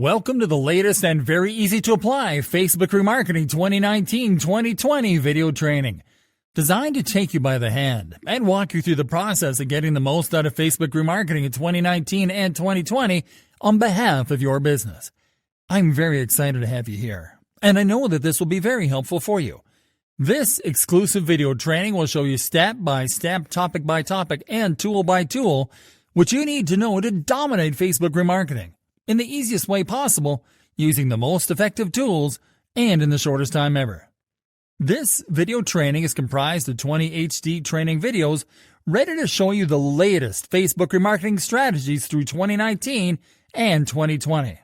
Welcome to the latest and very easy to apply Facebook Remarketing 2019-2020 video training, designed to take you by the hand and walk you through the process of getting the most out of Facebook Remarketing in 2019 and 2020 on behalf of your business. I'm very excited to have you here, and I know that this will be very helpful for you. This exclusive video training will show you step by step, topic by topic, and tool by tool what you need to know to dominate Facebook Remarketing in the easiest way possible, using the most effective tools and in the shortest time ever. This video training is comprised of 20 HD training videos ready to show you the latest Facebook remarketing strategies through 2019 and 2020.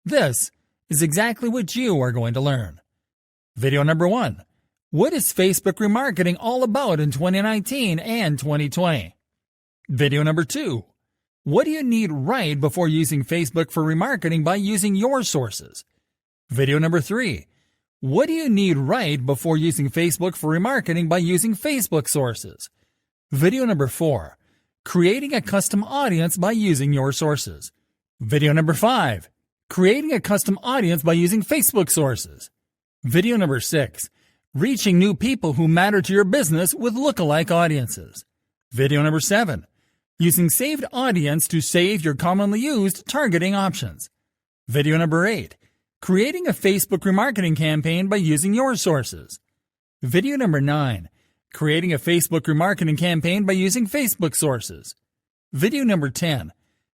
This is exactly what you are going to learn. Video number 1. What is Facebook remarketing all about in 2019 and 2020? Video number 2. What do you need right before using Facebook for remarketing by using your sources? Video number 3. What do you need right before using Facebook for remarketing by using Facebook sources? Video number 4. Creating a custom audience by using your sources. Video number 5. Creating a custom audience by using Facebook sources. Video number 6. Reaching new people who matter to your business with lookalike audiences. Video number 7. Using saved audience to save your commonly used targeting options. Video number 8. Creating a Facebook remarketing campaign by using your sources. Video number 9. Creating a Facebook remarketing campaign by using Facebook sources. Video number 10.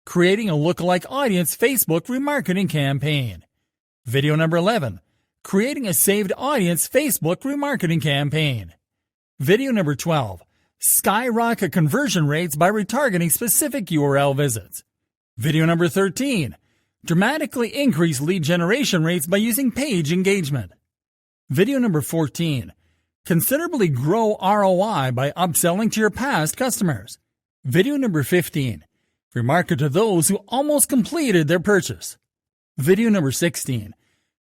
Creating a lookalike audience Facebook remarketing campaign. Video number 11. Creating a saved audience Facebook remarketing campaign. Video number 12. Skyrocket conversion rates by retargeting specific URL visits. Video number 13. Dramatically increase lead generation rates by using page engagement. Video number 14. Considerably grow ROI by upselling to your past customers. Video number 15. Remarket to those who almost completed their purchase. Video number 16.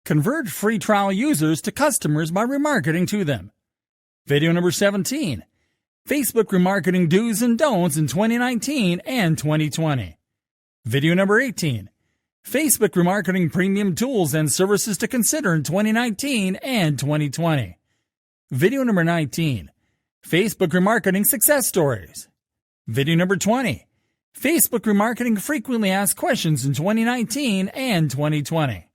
Convert free trial users to customers by remarketing to them. Video number 17. Facebook remarketing do's and don'ts in 2019 and 2020. Video number 18. Facebook remarketing premium tools and services to consider in 2019 and 2020. Video number 19. Facebook remarketing success stories. Video number 20. Facebook remarketing frequently asked questions in 2019 and 2020.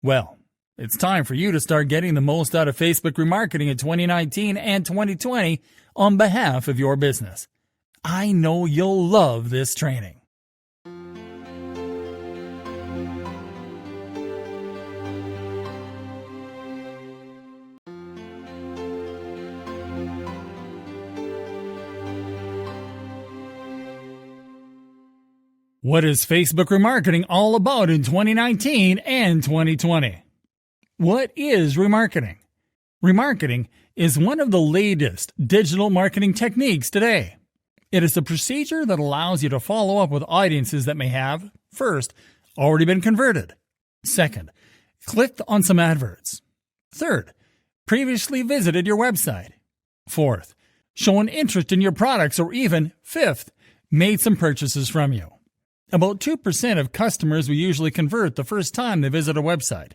Well, it's time for you to start getting the most out of Facebook remarketing in 2019 and 2020 on behalf of your business. I know you'll love this training. What is Facebook remarketing all about in 2019 and 2020? What is remarketing? Remarketing is one of the latest digital marketing techniques today. It is a procedure that allows you to follow up with audiences that may have, first, already been converted. Second, clicked on some adverts. Third, previously visited your website. Fourth, shown interest in your products, or even, fifth, made some purchases from you. About 2% of customers will usually convert the first time they visit a website.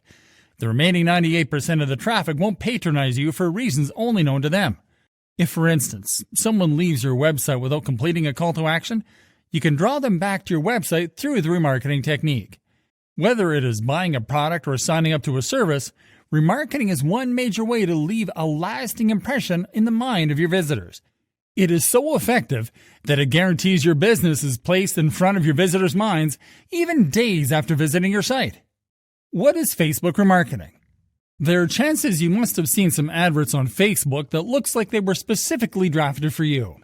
The remaining 98% of the traffic won't patronize you for reasons only known to them. If, for instance, someone leaves your website without completing a call to action, you can draw them back to your website through the remarketing technique. Whether it is buying a product or signing up to a service, remarketing is one major way to leave a lasting impression in the mind of your visitors. It is so effective that it guarantees your business is placed in front of your visitors' minds even days after visiting your site. What is Facebook remarketing? There are chances you must have seen some adverts on Facebook that looks like they were specifically drafted for you.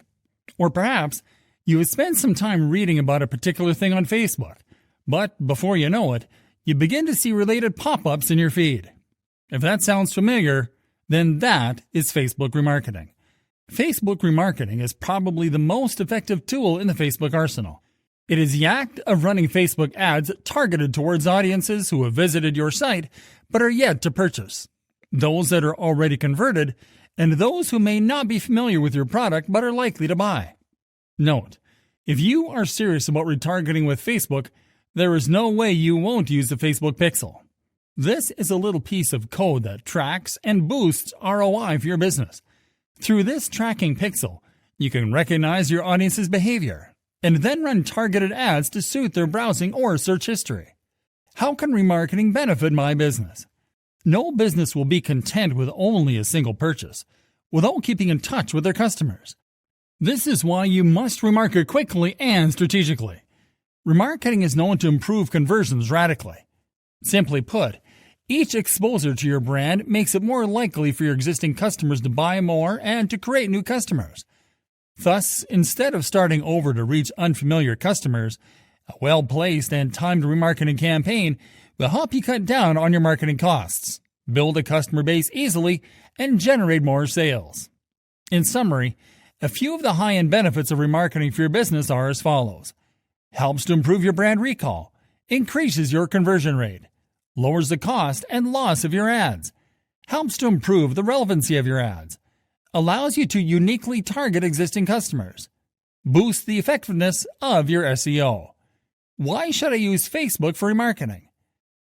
Or perhaps you have spent some time reading about a particular thing on Facebook, but before you know it, you begin to see related pop-ups in your feed. If that sounds familiar, then that is Facebook remarketing. Facebook remarketing is probably the most effective tool in the Facebook arsenal. It is the act of running Facebook ads targeted towards audiences who have visited your site but are yet to purchase, those that are already converted, and those who may not be familiar with your product but are likely to buy. Note, if you are serious about retargeting with Facebook, There is no way you won't use the Facebook Pixel. This is a little piece of code that tracks and boosts ROI for your business. Through this tracking pixel, you can recognize your audience's behavior and then run targeted ads to suit their browsing or search history. How can remarketing benefit my business? No business will be content with only a single purchase without keeping in touch with their customers. This is why you must remarket quickly and strategically. Remarketing is known to improve conversions radically. Simply put, each exposure to your brand makes it more likely for your existing customers to buy more and to create new customers. Thus, instead of starting over to reach unfamiliar customers, a well-placed and timed remarketing campaign will help you cut down on your marketing costs, build a customer base easily, and generate more sales. In summary, a few of the high-end benefits of remarketing for your business are as follows. Helps to improve your brand recall, increases your conversion rate, lowers the cost and loss of your ads, helps to improve the relevancy of your ads, allows you to uniquely target existing customers, boosts the effectiveness of your SEO. Why should I use Facebook for remarketing?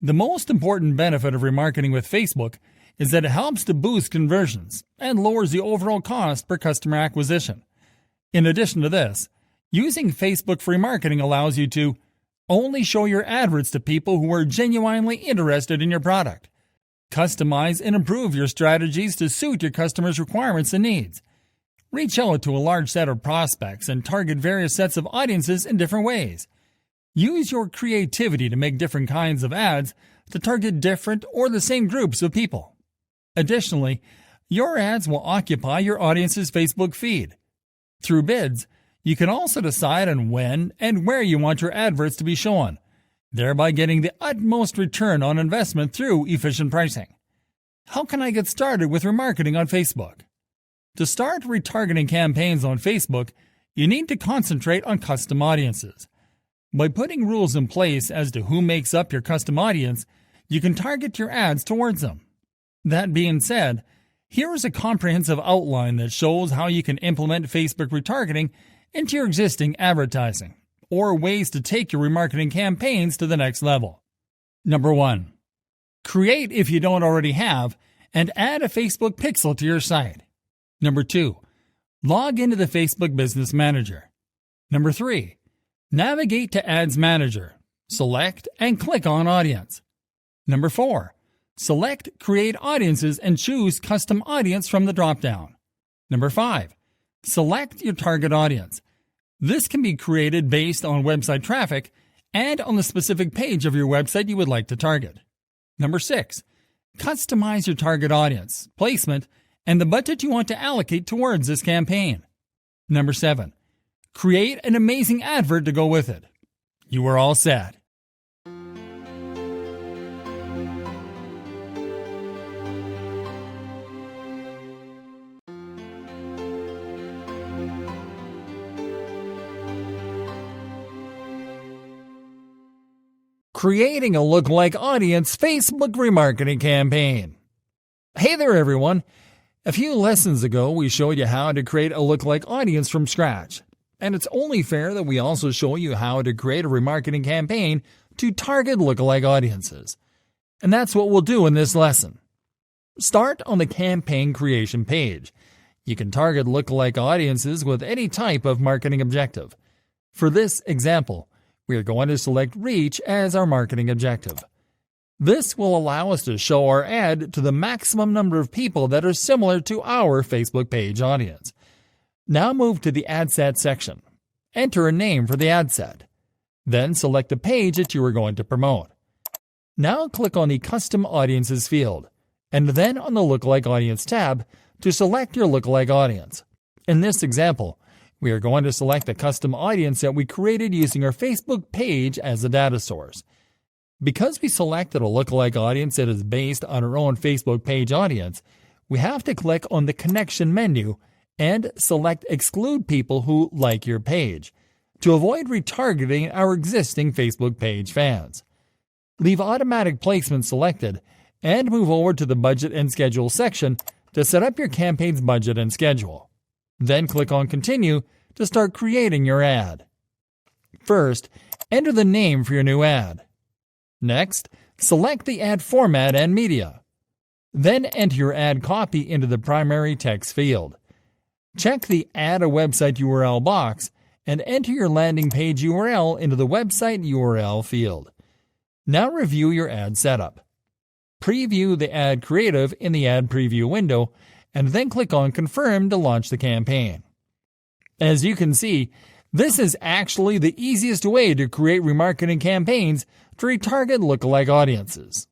The most important benefit of remarketing with Facebook is that it helps to boost conversions and lowers the overall cost per customer acquisition. In addition to this, using Facebook for remarketing allows you to only show your adverts to people who are genuinely interested in your product. Customize and improve your strategies to suit your customers' requirements and needs. Reach out to a large set of prospects and target various sets of audiences in different ways. Use your creativity to make different kinds of ads to target different or the same groups of people. Additionally, your ads will occupy your audience's Facebook feed. Through bids, you can also decide on when and where you want your adverts to be shown, thereby getting the utmost return on investment through efficient pricing. How can I get started with remarketing on Facebook? To start retargeting campaigns on Facebook, you need to concentrate on custom audiences. By putting rules in place as to who makes up your custom audience, you can target your ads towards them. That being said, here is a comprehensive outline that shows how you can implement Facebook retargeting into your existing advertising, or ways to take your remarketing campaigns to the next level. Number 1. Create, if you don't already have, and add a Facebook pixel to your site. Number 2. Log into the Facebook Business Manager. Number 3. Navigate to Ads Manager. Select and click on Audience. Number 4. Select Create Audiences and choose Custom Audience from the drop-down. Number 5. Select your target audience. This can be created based on website traffic and on the specific page of your website you would like to target. Number 6. Customize your target audience, placement, and the budget you want to allocate towards this campaign. Number 7. Create an amazing advert to go with it. You are all set. Creating a lookalike audience Facebook remarketing campaign. Hey there everyone! A few lessons ago we showed you how to create a lookalike audience from scratch. And it's only fair that we also show you how to create a remarketing campaign to target lookalike audiences. And that's what we'll do in this lesson. Start on the campaign creation page. You can target lookalike audiences with any type of marketing objective. For this example, we are going to select reach as our marketing objective. This will allow us to show our ad to the maximum number of people that are similar to our Facebook page audience. Now move to the ad set section. Enter a name for the ad set. Then select the page that you are going to promote. Now click on the Custom Audiences field, and then on the Lookalike Audience tab to select your lookalike audience. In this example, we are going to select the custom audience that we created using our Facebook page as a data source. Because we selected a lookalike audience that is based on our own Facebook page audience, we have to click on the Connection menu and select Exclude People Who Like Your Page to avoid retargeting our existing Facebook page fans. Leave Automatic Placement selected and move over to the Budget and Schedule section to set up your campaign's budget and schedule. Then click on Continue to start creating your ad. First, Enter the name for your new ad. Next, select the ad format and media. Then enter your ad copy into the primary text field. Check the Add a Website URL box and enter your landing page URL into the website URL field. Now review your ad setup. Preview the ad creative in the ad preview window and then click on Confirm to launch the campaign. As you can see, this is actually the easiest way to create remarketing campaigns to retarget lookalike audiences.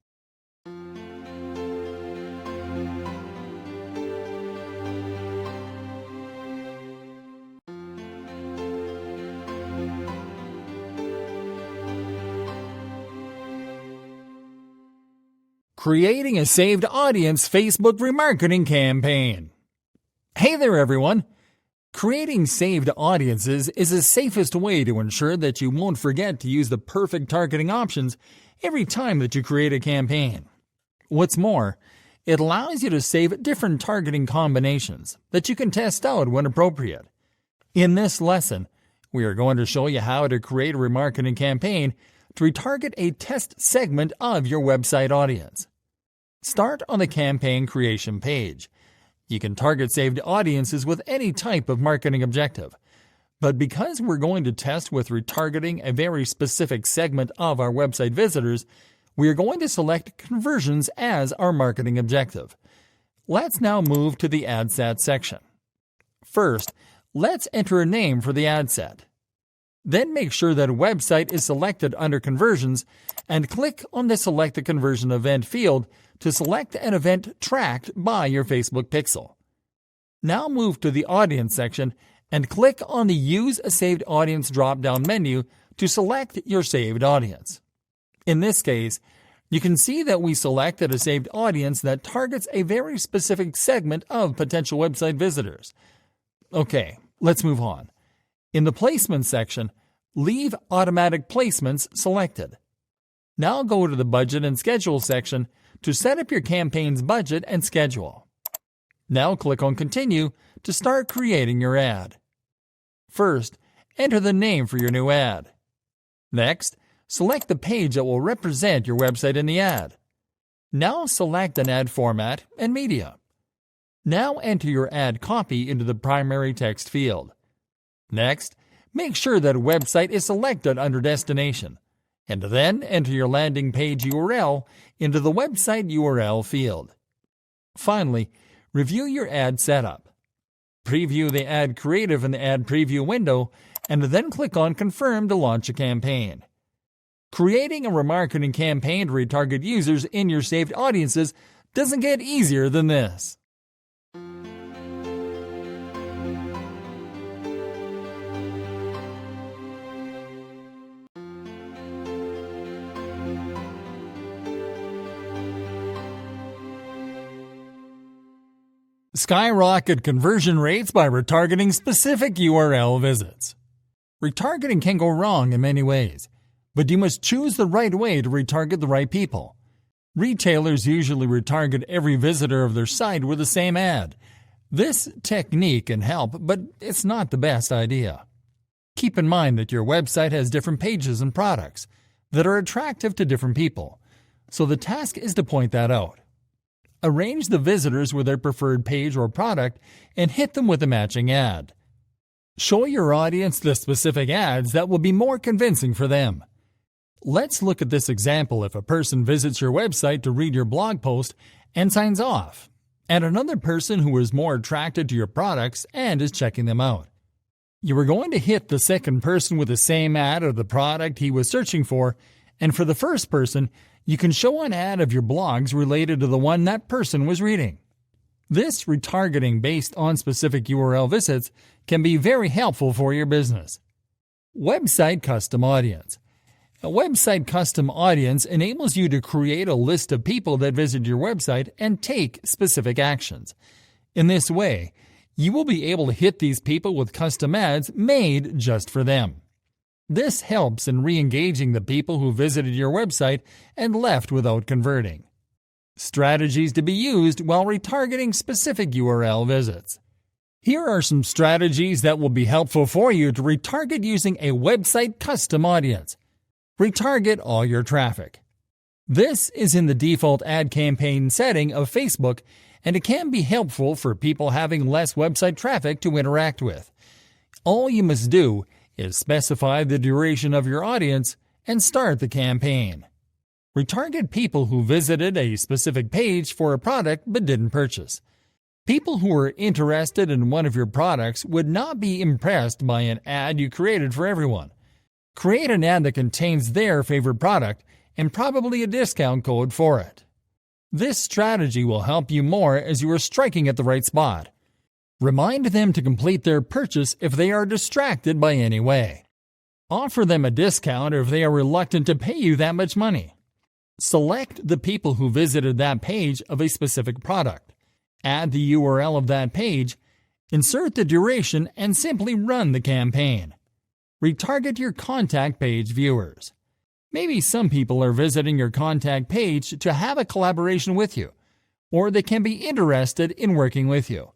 Creating a saved audience Facebook remarketing campaign. Hey there everyone! Creating saved audiences is the safest way to ensure that you won't forget to use the perfect targeting options every time that you create a campaign. What's more, it allows you to save different targeting combinations that you can test out when appropriate. In this lesson, we are going to show you how to create a remarketing campaign to retarget a test segment of your website audience. Start on the campaign creation page. You can target saved audiences with any type of marketing objective. But because we're going to test with retargeting a very specific segment of our website visitors, we are going to select conversions as our marketing objective. Let's now move to the ad set section. First, let's enter a name for the ad set. Then make sure that website is selected under conversions and click on the Select the Conversion Event field to select an event tracked by your Facebook pixel. Now move to the Audience section and click on the Use a Saved Audience drop-down menu to select your saved audience. In this case, you can see that we selected a saved audience that targets a very specific segment of potential website visitors. Okay, let's move on. In the Placements section, leave Automatic Placements selected. Now go to the Budget and Schedule section to set up your campaign's budget and schedule. Now click on Continue to start creating your ad. First, enter the name for your new ad. Next, select the page that will represent your website in the ad. Now select an ad format and media. Now enter your ad copy into the primary text field. Next, make sure that website is selected under Destination, and then enter your landing page URL into the website URL field. Finally, review your ad setup. Preview the ad creative in the ad preview window, and then click on Confirm to launch a campaign. Creating a remarketing campaign to retarget users in your saved audiences doesn't get easier than this. Skyrocket conversion rates by retargeting specific URL visits. Retargeting can go wrong in many ways, but you must choose the right way to retarget the right people. Retailers usually retarget every visitor of their site with the same ad. This technique can help, but it's not the best idea. Keep in mind that your website has different pages and products that are attractive to different people, so the task is to point that out. Arrange the visitors with their preferred page or product and hit them with a matching ad. Show your audience the specific ads that will be more convincing for them. Let's look at this example if a person visits your website to read your blog post and signs off, and another person who is more attracted to your products and is checking them out. You are going to hit the second person with the same ad of the product he was searching for, and for the first person, you can show an ad of your blogs related to the one that person was reading. This retargeting based on specific URL visits can be very helpful for your business. Website Custom Audience. A website custom audience enables you to create a list of people that visit your website and take specific actions. In this way, you will be able to hit these people with custom ads made just for them. This helps in re-engaging the people who visited your website and left without converting. Strategies to be used while retargeting specific URL visits. Here are some strategies that will be helpful for you to retarget using a website custom audience. Retarget all your traffic. This is in the default ad campaign setting of Facebook, and it can be helpful for people having less website traffic to interact with. All you must do is specify the duration of your audience and start the campaign. Retarget people who visited a specific page for a product but didn't purchase. People who are interested in one of your products would not be impressed by an ad you created for everyone. Create an ad that contains their favorite product and probably a discount code for it. This strategy will help you more as you are striking at the right spot. Remind them to complete their purchase if they are distracted by any way. Offer them a discount if they are reluctant to pay you that much money. Select the people who visited that page of a specific product. Add the URL of that page, insert the duration, and simply run the campaign. Retarget your contact page viewers. Maybe some people are visiting your contact page to have a collaboration with you, or they can be interested in working with you.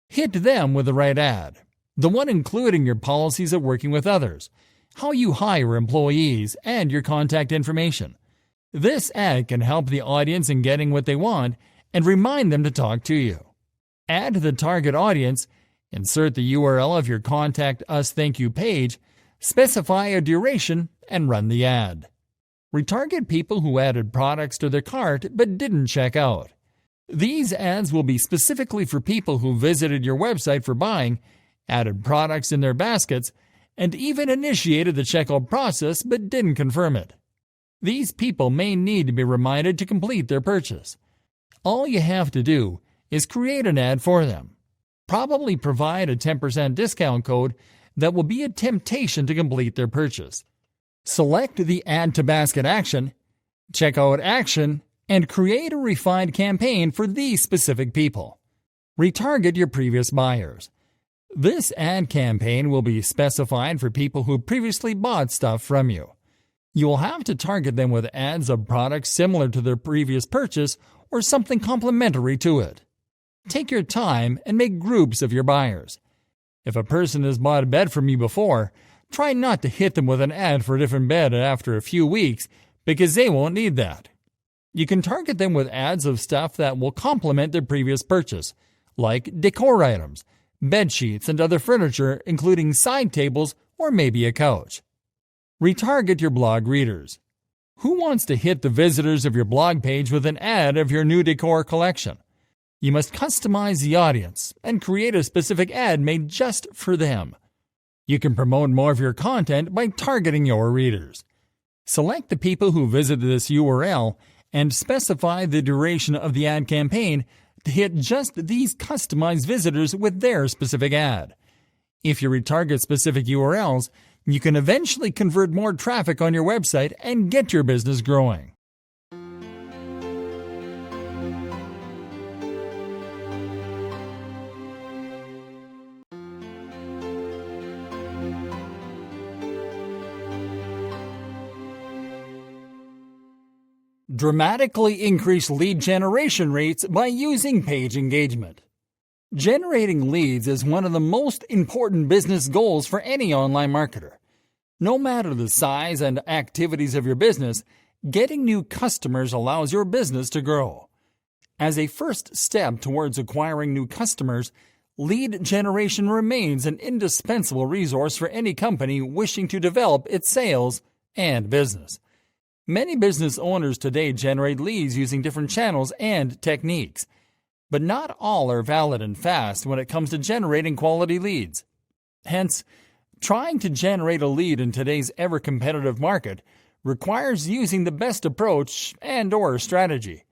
Hit them with the right ad, the one including your policies of working with others, how you hire employees, and your contact information. This ad can help the audience in getting what they want and remind them to talk to you. Add the target audience, insert the URL of your Contact Us Thank You page, specify a duration, and run the ad. Retarget people who added products to their cart but didn't check out. These ads will be specifically for people who visited your website for buying, added products in their baskets, and even initiated the checkout process but didn't confirm it. These people may need to be reminded to complete their purchase. All you have to do is create an ad for them. Probably provide a 10% discount code that will be a temptation to complete their purchase. Select the Add to Basket action, Checkout action, and create a refined campaign for these specific people. Retarget your previous buyers. This ad campaign will be specified for people who previously bought stuff from you. You will have to target them with ads of products similar to their previous purchase or something complementary to it. Take your time and make groups of your buyers. If a person has bought a bed from you before, try not to hit them with an ad for a different bed after a few weeks because they won't need that. You can target them with ads of stuff that will complement their previous purchase, like decor items, bed sheets, and other furniture, including side tables or maybe a couch. Retarget your blog readers. Who wants to hit the visitors of your blog page with an ad of your new decor collection? You must customize the audience and create a specific ad made just for them. You can promote more of your content by targeting your readers. Select the people who visited this URL and specify the duration of the ad campaign to hit just these customized visitors with their specific ad. If you retarget specific URLs, you can eventually convert more traffic on your website and get your business growing. Dramatically increase lead generation rates by using page engagement. Generating leads is one of the most important business goals for any online marketer. No matter the size and activities of your business, getting new customers allows your business to grow. As a first step towards acquiring new customers, lead generation remains an indispensable resource for any company wishing to develop its sales and business. Many business owners today generate leads using different channels and techniques, but not all are valid and fast when it comes to generating quality leads. Hence, trying to generate a lead in today's ever-competitive market requires using the best approach and/or strategy.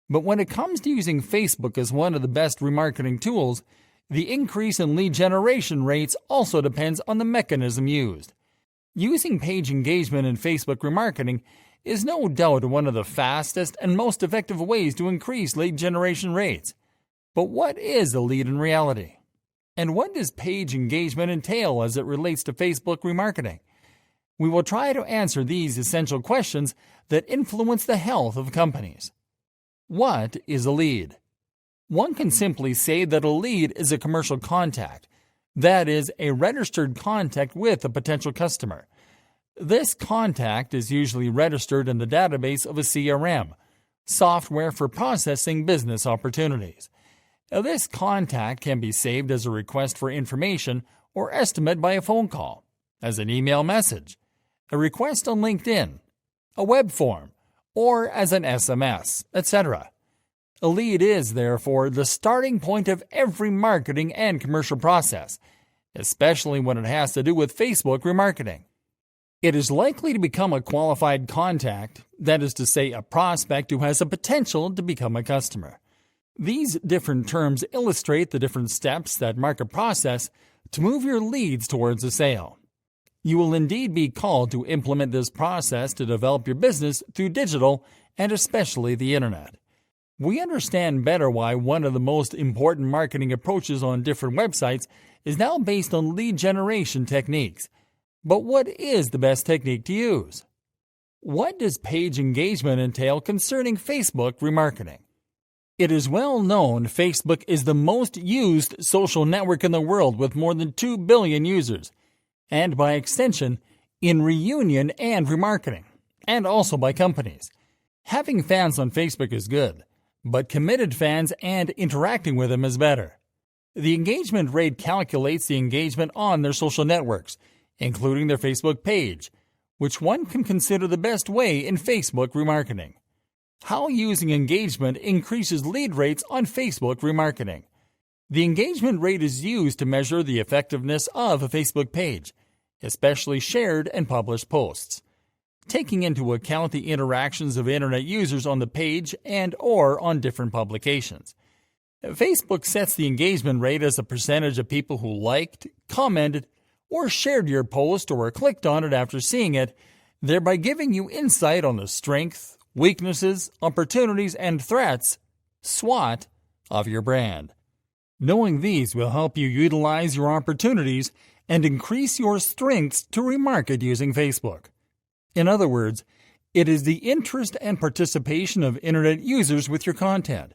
But when it comes to using Facebook as one of the best remarketing tools, the increase in lead generation rates also depends on the mechanism used. Using page engagement in Facebook remarketing is no doubt one of the fastest and most effective ways to increase lead generation rates. But what is a lead in reality? And what does page engagement entail as it relates to Facebook remarketing? We will try to answer these essential questions that influence the health of companies. What is a lead? One can simply say that a lead is a commercial contact, that is, a registered contact with a potential customer. This contact is usually registered in the database of a CRM, software for processing business opportunities. Now, this contact can be saved as a request for information or estimate by a phone call, as an email message, a request on LinkedIn, a web form, or as an SMS, etc. A lead is, therefore, the starting point of every marketing and commercial process, especially when it has to do with Facebook remarketing. It is likely to become a qualified contact, that is to say, a prospect who has the potential to become a customer. These different terms illustrate the different steps that mark a process to move your leads towards a sale. You will indeed be called to implement this process to develop your business through digital and especially the internet. We understand better why one of the most important marketing approaches on different websites is now based on lead generation techniques. But what is the best technique to use? What does page engagement entail concerning Facebook remarketing? It is well known Facebook is the most used social network in the world with more than 2 billion users, and by extension, in reunion and remarketing, and also by companies. Having fans on Facebook is good, but committed fans and interacting with them is better. The engagement rate calculates the engagement on their social networks, including their Facebook page, which one can consider the best way in Facebook remarketing. How using engagement increases lead rates on Facebook remarketing. The engagement rate is used to measure the effectiveness of a Facebook page, especially shared and published posts, taking into account the interactions of Internet users on the page and/or on different publications. Facebook sets the engagement rate as a percentage of people who liked, commented, or shared your post or clicked on it after seeing it, thereby giving you insight on the strength, weaknesses, opportunities, and threats, SWOT, of your brand. Knowing these will help you utilize your opportunities and increase your strengths to remarket using Facebook. In other words, it is the interest and participation of Internet users with your content.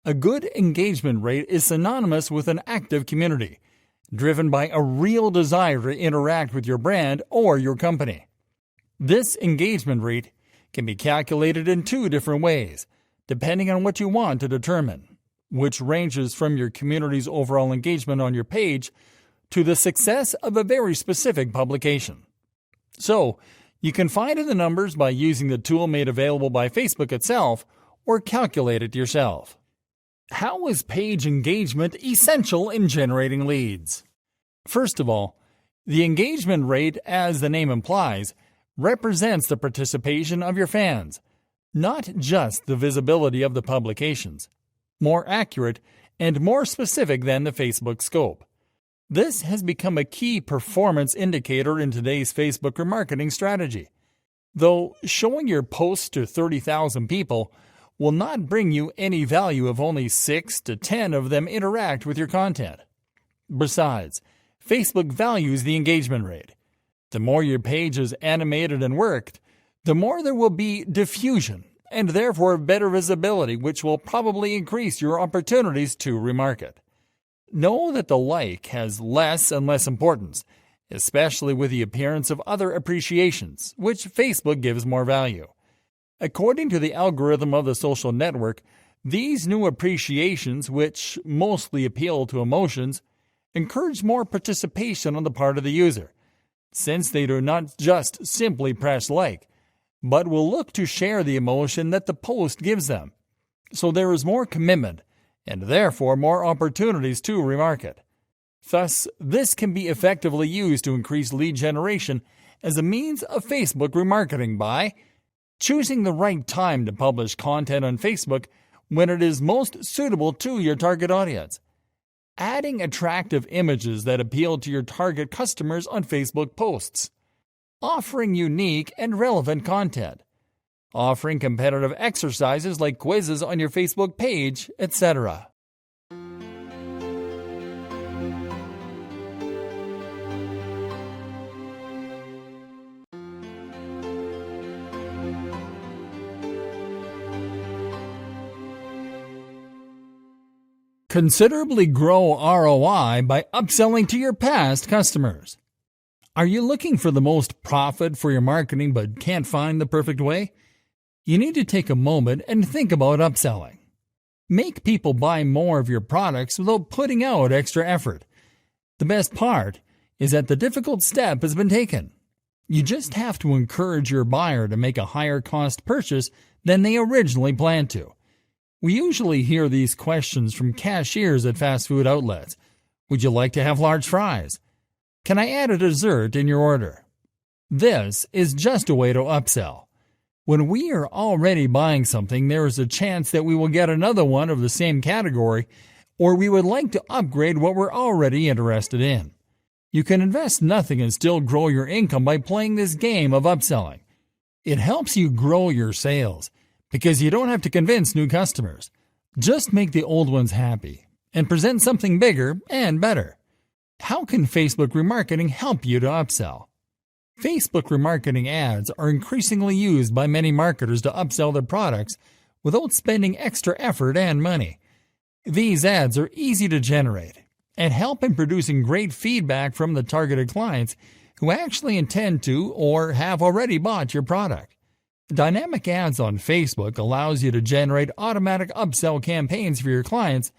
A good engagement rate is synonymous with an active community, driven by a real desire to interact with your brand or your company. This engagement rate can be calculated in two different ways, depending on what you want to determine, which ranges from your community's overall engagement on your page to the success of a very specific publication. So, you can find the numbers by using the tool made available by Facebook itself or calculate it yourself. How is page engagement essential in generating leads? First of all, the engagement rate, as the name implies, represents the participation of your fans, not just the visibility of the publications. More accurate and more specific than the Facebook scope. This has become a key performance indicator in today's Facebook remarketing strategy. Though showing your posts to 30,000 people will not bring you any value if only 6 to 10 of them interact with your content. Besides, Facebook values the engagement rate. The more your page is animated and worked, the more there will be diffusion and therefore better visibility, which will probably increase your opportunities to remarket. Know that the like has less and less importance, especially with the appearance of other appreciations, which Facebook gives more value. According to the algorithm of the social network, these new appreciations, which mostly appeal to emotions, encourage more participation on the part of the user, since they do not just simply press like, but will look to share the emotion that the post gives them. So there is more commitment, and therefore more opportunities to remarket. Thus, this can be effectively used to increase lead generation as a means of Facebook remarketing by choosing the right time to publish content on Facebook when it is most suitable to your target audience, adding attractive images that appeal to your target customers on Facebook posts, offering unique and relevant content, offering competitive exercises like quizzes on your Facebook page, etc. Considerably grow ROI by upselling to your past customers. Are you looking for the most profit for your marketing but can't find the perfect way? You need to take a moment and think about upselling. Make people buy more of your products without putting out extra effort. The best part is that the difficult step has been taken. You just have to encourage your buyer to make a higher cost purchase than they originally planned to. We usually hear these questions from cashiers at fast food outlets. Would you like to have large fries? Can I add a dessert in your order? This is just a way to upsell. When we are already buying something, there is a chance that we will get another one of the same category, or we would like to upgrade what we're already interested in. You can invest nothing and still grow your income by playing this game of upselling. It helps you grow your sales because you don't have to convince new customers. Just make the old ones happy and present something bigger and better. How can Facebook remarketing help you to upsell? Facebook remarketing ads are increasingly used by many marketers to upsell their products without spending extra effort and money. These ads are easy to generate and help in producing great feedback from the targeted clients who actually intend to or have already bought your product. Dynamic ads on Facebook allows you to generate automatic upsell campaigns for your clients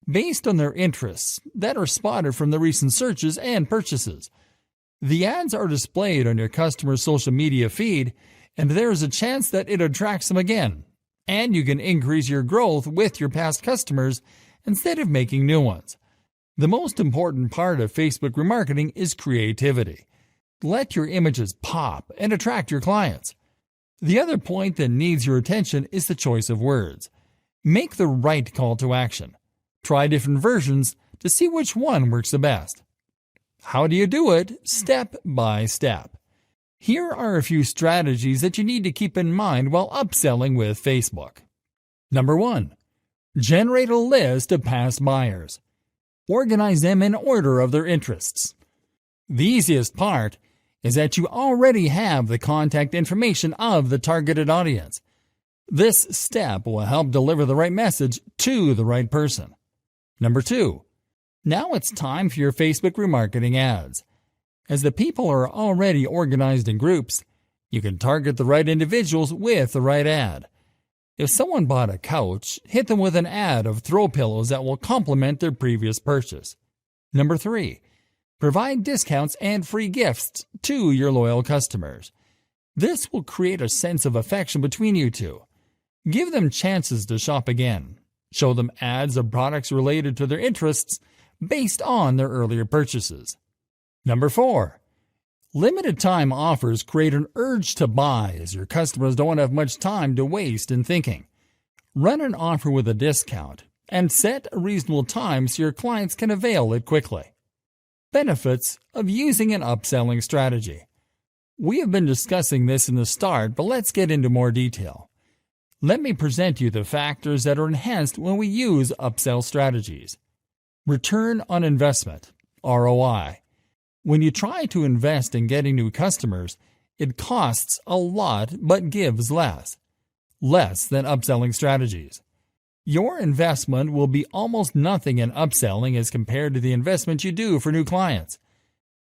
based on their interests that are spotted from the recent searches and purchases. The ads are displayed on your customer's social media feed, and there is a chance that it attracts them again, and you can increase your growth with your past customers instead of making new ones. The most important part of Facebook remarketing is creativity. Let your images pop and attract your clients. The other point that needs your attention is the choice of words. Make the right call to action. Try different versions to see which one works the best. How do you do it? Step by step. Here are a few strategies that you need to keep in mind while upselling with Facebook. Number 1. Generate a list of past buyers. Organize them in order of their interests. The easiest part is that you already have the contact information of the targeted audience. This step will help deliver the right message to the right person. Number 2. Now it's time for your Facebook remarketing ads. As the people are already organized in groups, you can target the right individuals with the right ad. If someone bought a couch, hit them with an ad of throw pillows that will complement their previous purchase. Number 3. Provide discounts and free gifts to your loyal customers. This will create a sense of affection between you two. Give them chances to shop again. Show them ads of products related to their interests based on their earlier purchases. Number 4. Limited time offers create an urge to buy as your customers don't have much time to waste in thinking. Run an offer with a discount and set a reasonable time so your clients can avail it quickly. Benefits of using an upselling strategy. We have been discussing this in the start, but let's get into more detail. Let me present you the factors that are enhanced when we use upsell strategies. Return on investment, ROI. When you try to invest in getting new customers, it costs a lot but gives less than upselling strategies. Your investment will be almost nothing in upselling as compared to the investment you do for new clients.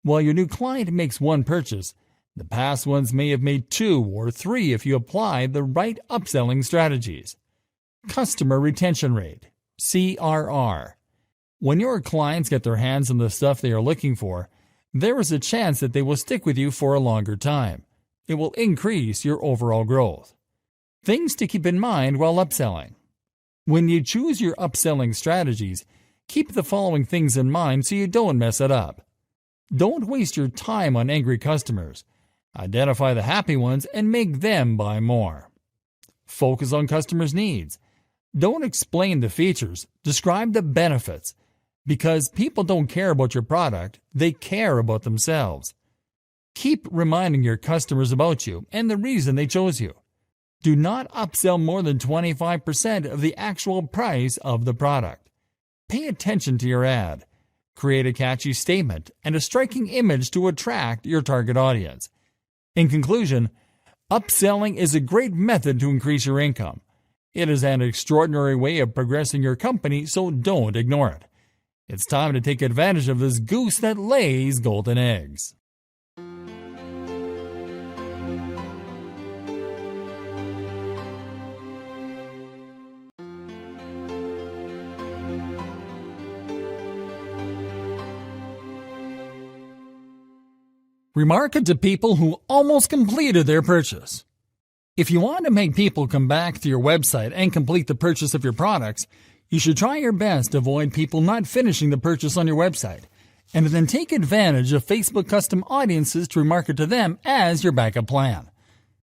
While your new client makes one purchase, the past ones may have made 2 or 3 if you apply the right upselling strategies. Customer retention rate, CRR. When your clients get their hands on the stuff they are looking for, there is a chance that they will stick with you for a longer time. It will increase your overall growth. Things to keep in mind while upselling. When you choose your upselling strategies, keep the following things in mind so you don't mess it up. Don't waste your time on angry customers. Identify the happy ones and make them buy more. Focus on customers' needs. Don't explain the features, describe the benefits. Because people don't care about your product, they care about themselves. Keep reminding your customers about you and the reason they chose you. Do not upsell more than 25% of the actual price of the product. Pay attention to your ad. Create a catchy statement and a striking image to attract your target audience. In conclusion, upselling is a great method to increase your income. It is an extraordinary way of progressing your company, so don't ignore it. It's time to take advantage of this goose that lays golden eggs. Remarket to people who almost completed their purchase. If you want to make people come back to your website and complete the purchase of your products, you should try your best to avoid people not finishing the purchase on your website, and then take advantage of Facebook custom audiences to remarket to them as your backup plan.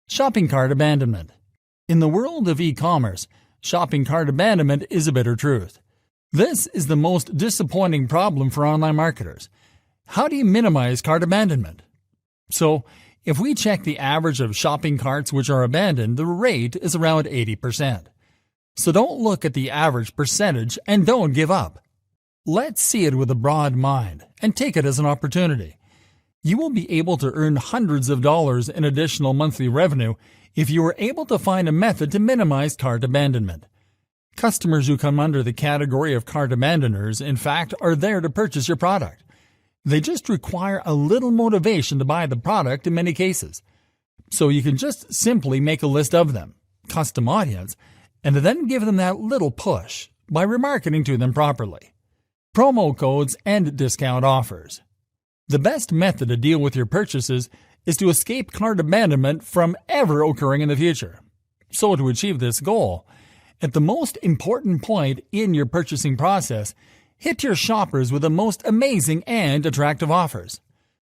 Shopping cart abandonment. In the world of e-commerce, shopping cart abandonment is a bitter truth. This is the most disappointing problem for online marketers. How do you minimize cart abandonment? So, if we check the average of shopping carts which are abandoned, the rate is around 80%. So don't look at the average percentage and don't give up. Let's see it with a broad mind and take it as an opportunity. You will be able to earn hundreds of dollars in additional monthly revenue if you are able to find a method to minimize cart abandonment. Customers who come under the category of cart abandoners, in fact, are there to purchase your product. They just require a little motivation to buy the product in many cases. So you can just simply make a list of them, custom audience, and then give them that little push by remarketing to them properly. Promo codes and discount offers. The best method to deal with your purchases is to escape cart abandonment from ever occurring in the future. So to achieve this goal, at the most important point in your purchasing process, hit your shoppers with the most amazing and attractive offers.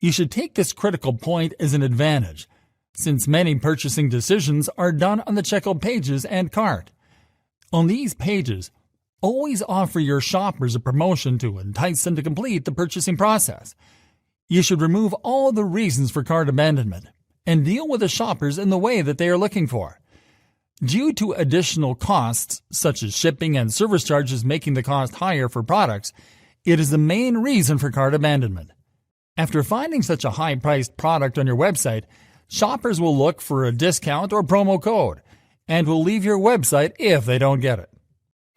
You should take this critical point as an advantage, since many purchasing decisions are done on the checkout pages and cart. On these pages, always offer your shoppers a promotion to entice them to complete the purchasing process. You should remove all the reasons for cart abandonment and deal with the shoppers in the way that they are looking for. Due to additional costs, such as shipping and service charges making the cost higher for products, it is the main reason for cart abandonment. After finding such a high-priced product on your website, shoppers will look for a discount or promo code and will leave your website if they don't get it.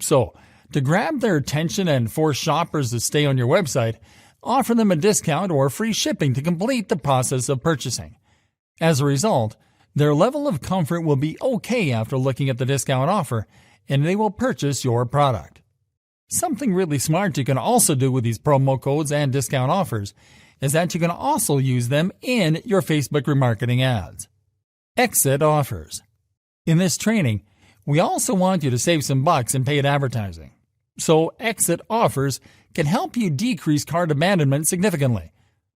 So, to grab their attention and force shoppers to stay on your website, offer them a discount or free shipping to complete the process of purchasing. As a result, their level of comfort will be okay after looking at the discount offer, and they will purchase your product. Something really smart you can also do with these promo codes and discount offers is that you can also use them in your Facebook remarketing ads. Exit offers. In this training, we also want you to save some bucks in paid advertising. So exit offers can help you decrease cart abandonment significantly.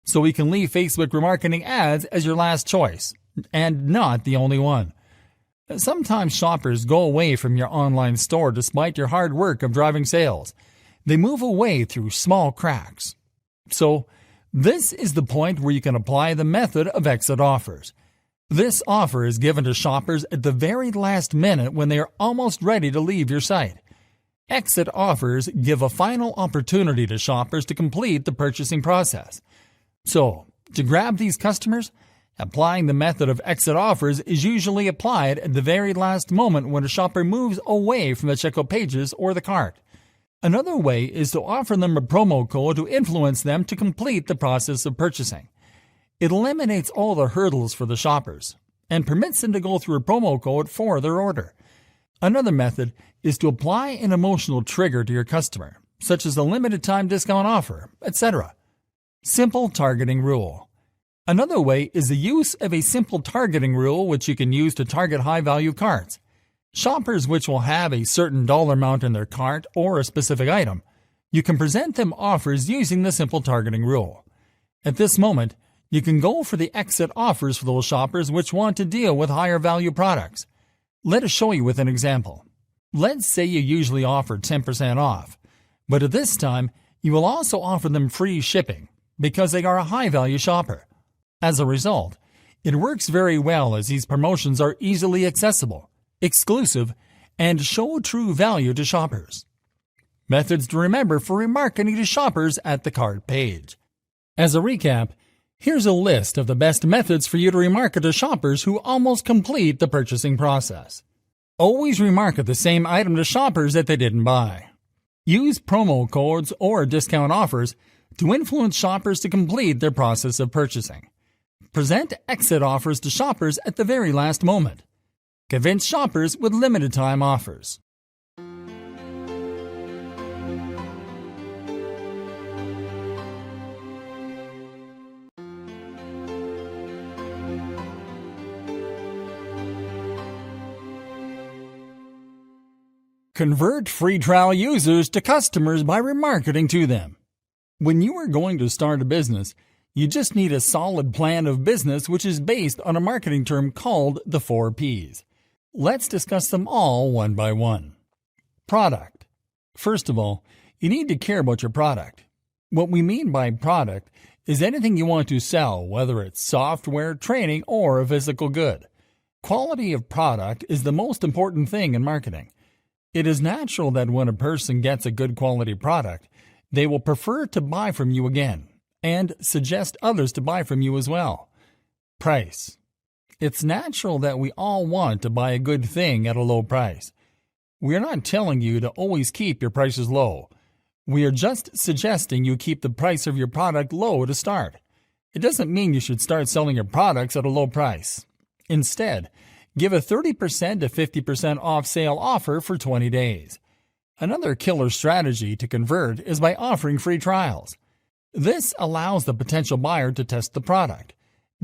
So we can leave Facebook remarketing ads as your last choice, and not the only one. Sometimes shoppers go away from your online store despite your hard work of driving sales. They move away through small cracks. So, this is the point where you can apply the method of exit offers. This offer is given to shoppers at the very last minute when they are almost ready to leave your site. Exit offers give a final opportunity to shoppers to complete the purchasing process. So, to grab these customers, applying the method of exit offers is usually applied at the very last moment when a shopper moves away from the checkout pages or the cart. Another way is to offer them a promo code to influence them to complete the process of purchasing. It eliminates all the hurdles for the shoppers and permits them to go through a promo code for their order. Another method is to apply an emotional trigger to your customer, such as a limited time discount offer, etc. Simple targeting rule. Another way is the use of a simple targeting rule which you can use to target high-value carts. Shoppers which will have a certain dollar amount in their cart or a specific item, you can present them offers using the simple targeting rule. At this moment, you can go for the exit offers for those shoppers which want to deal with higher value products. Let us show you with an example. Let's say you usually offer 10% off, but at this time, you will also offer them free shipping because they are a high-value shopper. As a result, it works very well as these promotions are easily accessible, exclusive, and show true value to shoppers. Methods to remember for remarketing to shoppers at the cart page. As a recap, here's a list of the best methods for you to remarket to shoppers who almost complete the purchasing process. Always remarket the same item to shoppers that they didn't buy. Use promo codes or discount offers to influence shoppers to complete their process of purchasing. Present exit offers to shoppers at the very last moment. Convince shoppers with limited time offers. Convert free trial users to customers by remarketing to them. When you are going to start a business, you just need a solid plan of business which is based on a marketing term called the 4 Ps. Let's discuss them all one by one. Product. First of all, you need to care about your product. What we mean by product is anything you want to sell, whether it's software, training, or a physical good. Quality of product is the most important thing in marketing. It is natural that when a person gets a good quality product, they will prefer to buy from you again and suggest others to buy from you as well. Price. It's natural that we all want to buy a good thing at a low price. We are not telling you to always keep your prices low. We are just suggesting you keep the price of your product low to start. It doesn't mean you should start selling your products at a low price. Instead, give a 30% to 50% off sale offer for 20 days. Another killer strategy to convert is by offering free trials. This allows the potential buyer to test the product,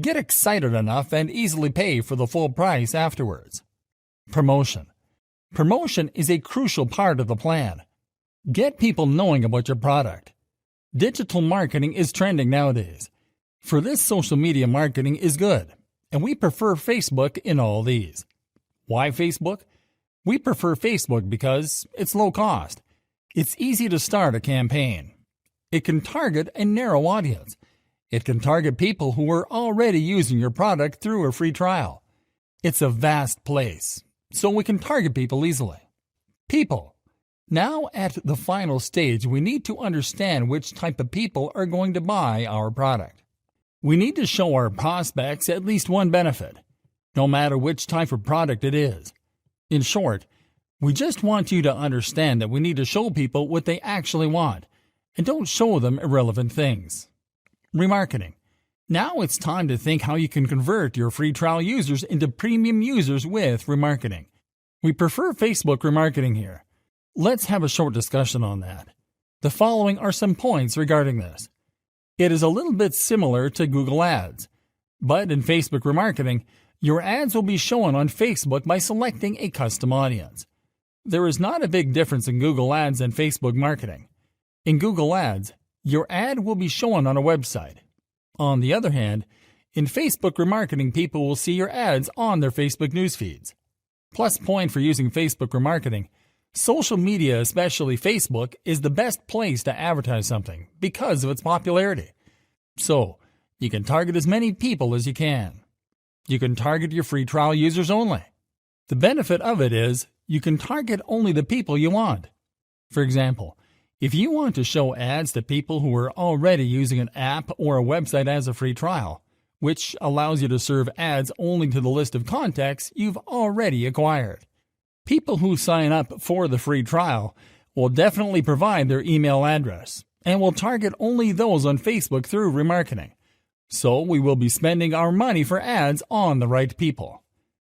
get excited enough, and easily pay for the full price afterwards. Promotion. Promotion is a crucial part of the plan. Get people knowing about your product. Digital marketing is trending nowadays. For this, social media marketing is good, and we prefer Facebook in all these. Why Facebook? We prefer Facebook because it's low cost. It's easy to start a campaign. It can target a narrow audience. It can target people who are already using your product through a free trial. It's a vast place, so we can target people easily. People. Now at the final stage, we need to understand which type of people are going to buy our product. We need to show our prospects at least one benefit, no matter which type of product it is. In short, we just want you to understand that we need to show people what they actually want, and don't show them irrelevant things. Remarketing. Now it's time to think how you can convert your free trial users into premium users with remarketing. We prefer Facebook remarketing here. Let's have a short discussion on that. The following are some points regarding this. It is a little bit similar to Google Ads, but in Facebook remarketing, your ads will be shown on Facebook by selecting a custom audience. There is not a big difference in Google Ads and Facebook marketing. In Google Ads, your ad will be shown on a website. On the other hand, in Facebook remarketing, people will see your ads on their Facebook news feeds. Plus point for using Facebook remarketing, social media, especially Facebook, is the best place to advertise something because of its popularity. So, you can target as many people as you can. You can target your free trial users only. The benefit of it is you can target only the people you want. For example, if you want to show ads to people who are already using an app or a website as a free trial, which allows you to serve ads only to the list of contacts you've already acquired. People who sign up for the free trial will definitely provide their email address and will target only those on Facebook through remarketing. So we will be spending our money for ads on the right people.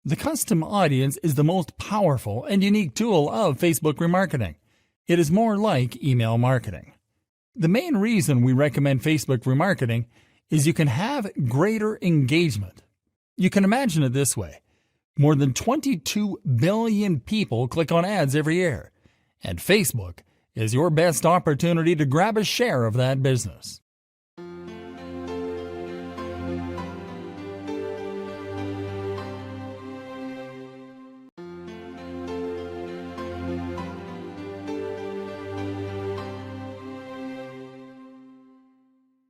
The custom audience is the most powerful and unique tool of Facebook remarketing. It is more like email marketing. The main reason we recommend Facebook remarketing is you can have greater engagement. You can imagine it this way. More than 22 billion people click on ads every year, and Facebook is your best opportunity to grab a share of that business.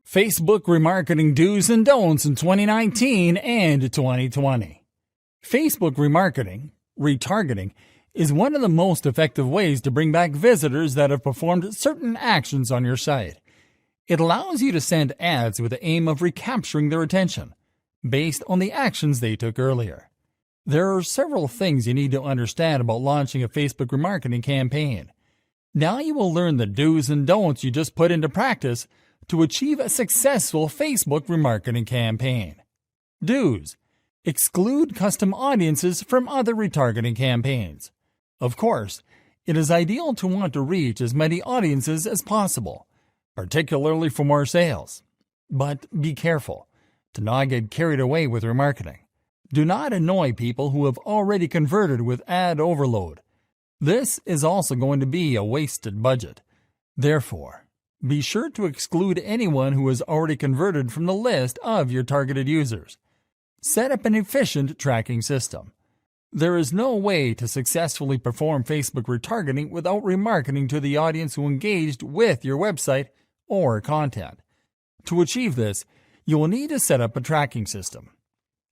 Facebook remarketing do's and don'ts in 2019 and 2020. Facebook retargeting, is one of the most effective ways to bring back visitors that have performed certain actions on your site. It allows you to send ads with the aim of recapturing their attention, based on the actions they took earlier. There are several things you need to understand about launching a Facebook remarketing campaign. Now you will learn the do's and don'ts you just put into practice to achieve a successful Facebook remarketing campaign. Do's. Exclude custom audiences from other retargeting campaigns. Of course, it is ideal to want to reach as many audiences as possible, particularly for more sales. But be careful to not get carried away with remarketing. Do not annoy people who have already converted with ad overload. This is also going to be a wasted budget. Therefore, be sure to exclude anyone who has already converted from the list of your targeted users. Set up an efficient tracking system. There is no way to successfully perform Facebook retargeting without remarketing to the audience who engaged with your website or content. To achieve this, you will need to set up a tracking system.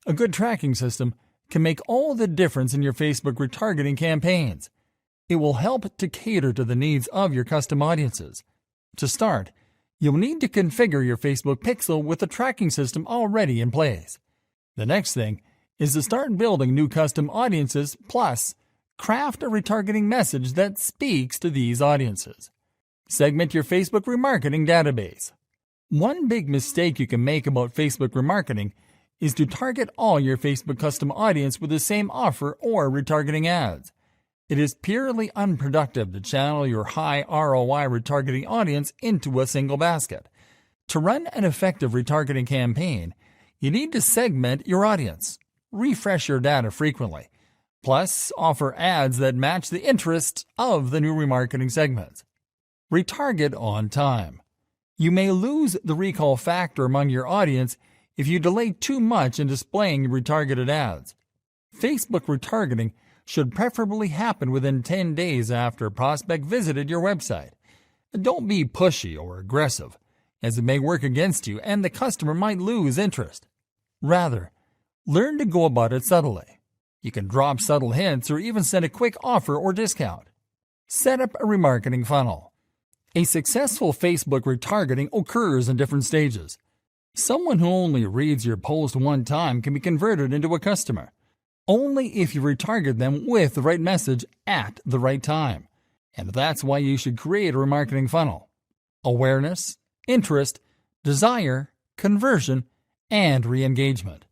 A good tracking system can make all the difference in your Facebook retargeting campaigns. It will help to cater to the needs of your custom audiences. To start, you'll need to configure your Facebook pixel with the tracking system already in place. The next thing is to start building new custom audiences, plus craft a retargeting message that speaks to these audiences. Segment your Facebook remarketing database. One big mistake you can make about Facebook remarketing is to target all your Facebook custom audience with the same offer or retargeting ads. It is purely unproductive to channel your high ROI retargeting audience into a single basket. To run an effective retargeting campaign, you need to segment your audience, refresh your data frequently, plus offer ads that match the interests of the new remarketing segments. Retarget on time. You may lose the recall factor among your audience if you delay too much in displaying retargeted ads. Facebook retargeting should preferably happen within 10 days after a prospect visited your website. Don't be pushy or aggressive, as it may work against you and the customer might lose interest. Rather, learn to go about it subtly. You can drop subtle hints or even send a quick offer or discount. Set up a remarketing funnel. A successful Facebook retargeting occurs in different stages. Someone who only reads your post one time can be converted into a customer, only if you retarget them with the right message at the right time. And that's why you should create a remarketing funnel. Awareness, interest, desire, conversion, and re-engagement.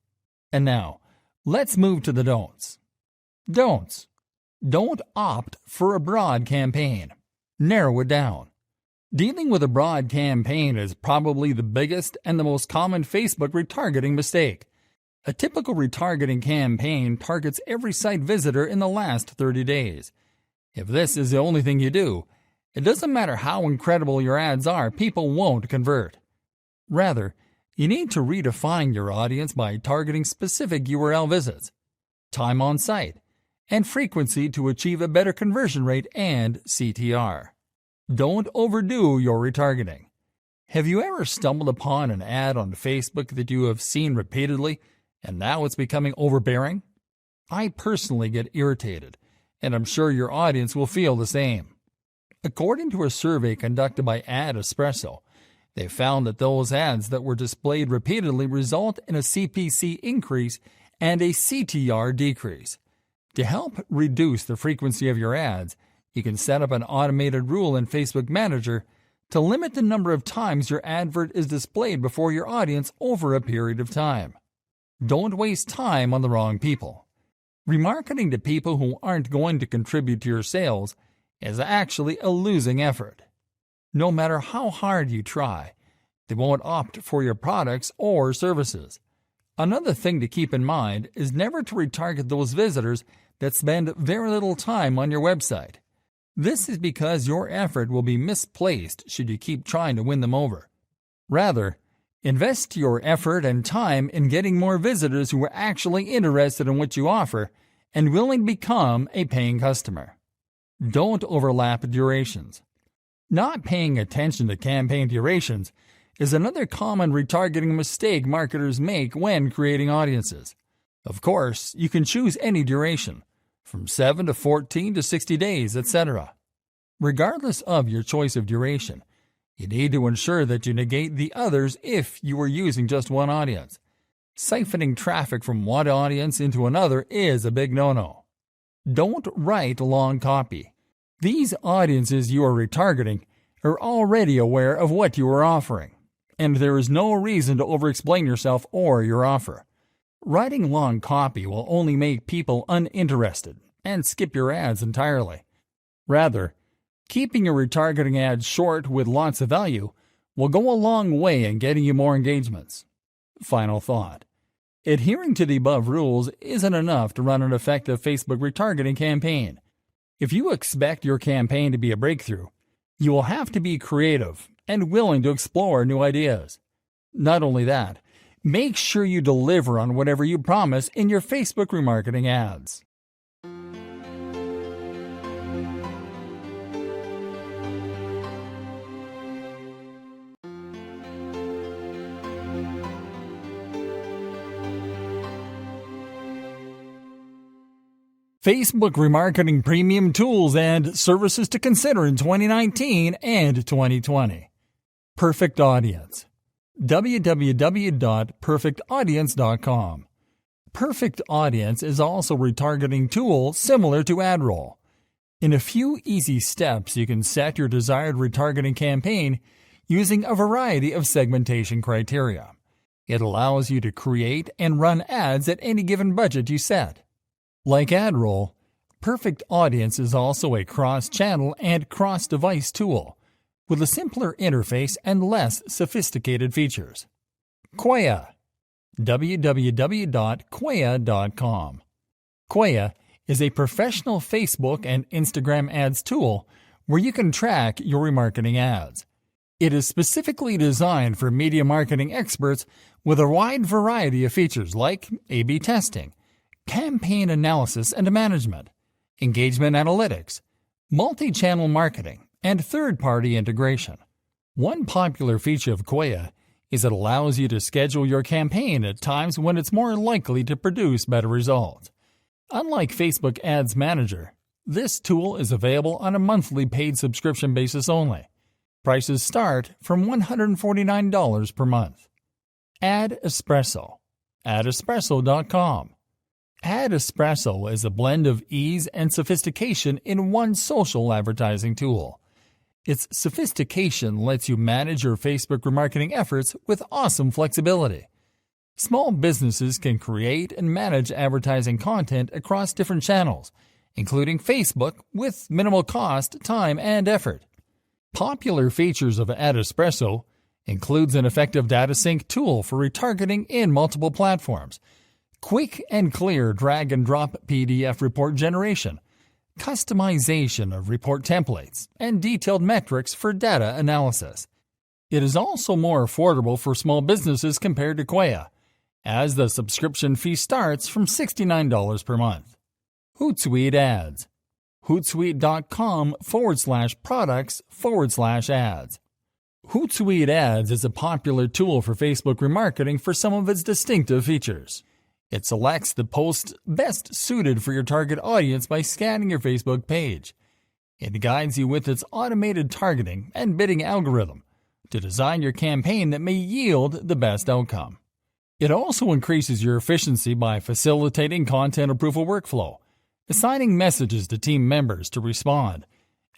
And now, let's move to the don'ts. Don'ts. Don't opt for a broad campaign. Narrow it down. Dealing with a broad campaign is probably the biggest and the most common Facebook retargeting mistake. A typical retargeting campaign targets every site visitor in the last 30 days. If this is the only thing you do, it doesn't matter how incredible your ads are, people won't convert. Rather, you need to redefine your audience by targeting specific URL visits, time on site, and frequency to achieve a better conversion rate and CTR. Don't overdo your retargeting. Have you ever stumbled upon an ad on Facebook that you have seen repeatedly and now it's becoming overbearing? I personally get irritated, and I'm sure your audience will feel the same. According to a survey conducted by Ad Espresso, they found that those ads that were displayed repeatedly result in a CPC increase and a CTR decrease. To help reduce the frequency of your ads, you can set up an automated rule in Facebook Manager to limit the number of times your advert is displayed before your audience over a period of time. Don't waste time on the wrong people. Remarketing to people who aren't going to contribute to your sales is actually a losing effort. No matter how hard you try, they won't opt for your products or services. Another thing to keep in mind is never to retarget those visitors that spend very little time on your website. This is because your effort will be misplaced should you keep trying to win them over. Rather, invest your effort and time in getting more visitors who are actually interested in what you offer and willing to become a paying customer. Don't overlap durations. Not paying attention to campaign durations is another common retargeting mistake marketers make when creating audiences. Of course, you can choose any duration, from 7 to 14 to 60 days, etc. Regardless of your choice of duration, you need to ensure that you negate the others if you are using just one audience. Siphoning traffic from one audience into another is a big no-no. Don't write long copy. These audiences you are retargeting are already aware of what you are offering, and there is no reason to over-explain yourself or your offer. Writing long copy will only make people uninterested and skip your ads entirely. Rather, keeping your retargeting ads short with lots of value will go a long way in getting you more engagements. Final thought. Adhering to the above rules isn't enough to run an effective Facebook retargeting campaign. If you expect your campaign to be a breakthrough, you will have to be creative and willing to explore new ideas. Not only that, make sure you deliver on whatever you promise in your Facebook remarketing ads. Facebook remarketing premium tools and services to consider in 2019 and 2020. Perfect Audience. www.perfectaudience.com. Perfect Audience is also a retargeting tool similar to AdRoll. In a few easy steps, you can set your desired retargeting campaign using a variety of segmentation criteria. It allows you to create and run ads at any given budget you set. Like AdRoll, Perfect Audience is also a cross-channel and cross-device tool with a simpler interface and less sophisticated features. Quaya. www.quaya.com. Quaya is a professional Facebook and Instagram ads tool where you can track your remarketing ads. It is specifically designed for media marketing experts with a wide variety of features like A/B testing, campaign analysis and management, engagement analytics, multi-channel marketing, and third-party integration. One popular feature of Quaya is it allows you to schedule your campaign at times when it's more likely to produce better results. Unlike Facebook Ads Manager, this tool is available on a monthly paid subscription basis only. Prices start from $149 per month. Ad Espresso. AdEspresso.com. Ad Espresso is a blend of ease and sophistication in one social advertising tool. Its sophistication lets you manage your Facebook remarketing efforts with awesome flexibility. Small businesses can create and manage advertising content across different channels, including Facebook, with minimal cost, time, and effort. Popular features of Ad Espresso includes an effective data sync tool for retargeting in multiple platforms, quick and clear drag-and-drop PDF report generation, customization of report templates, and detailed metrics for data analysis. It is also more affordable for small businesses compared to Quaya, as the subscription fee starts from $69 per month. Hootsuite Ads. Hootsuite.com/products/ads. Hootsuite Ads is a popular tool for Facebook remarketing for some of its distinctive features. It selects the posts best suited for your target audience by scanning your Facebook page. It guides you with its automated targeting and bidding algorithm to design your campaign that may yield the best outcome. It also increases your efficiency by facilitating content approval workflow, assigning messages to team members to respond,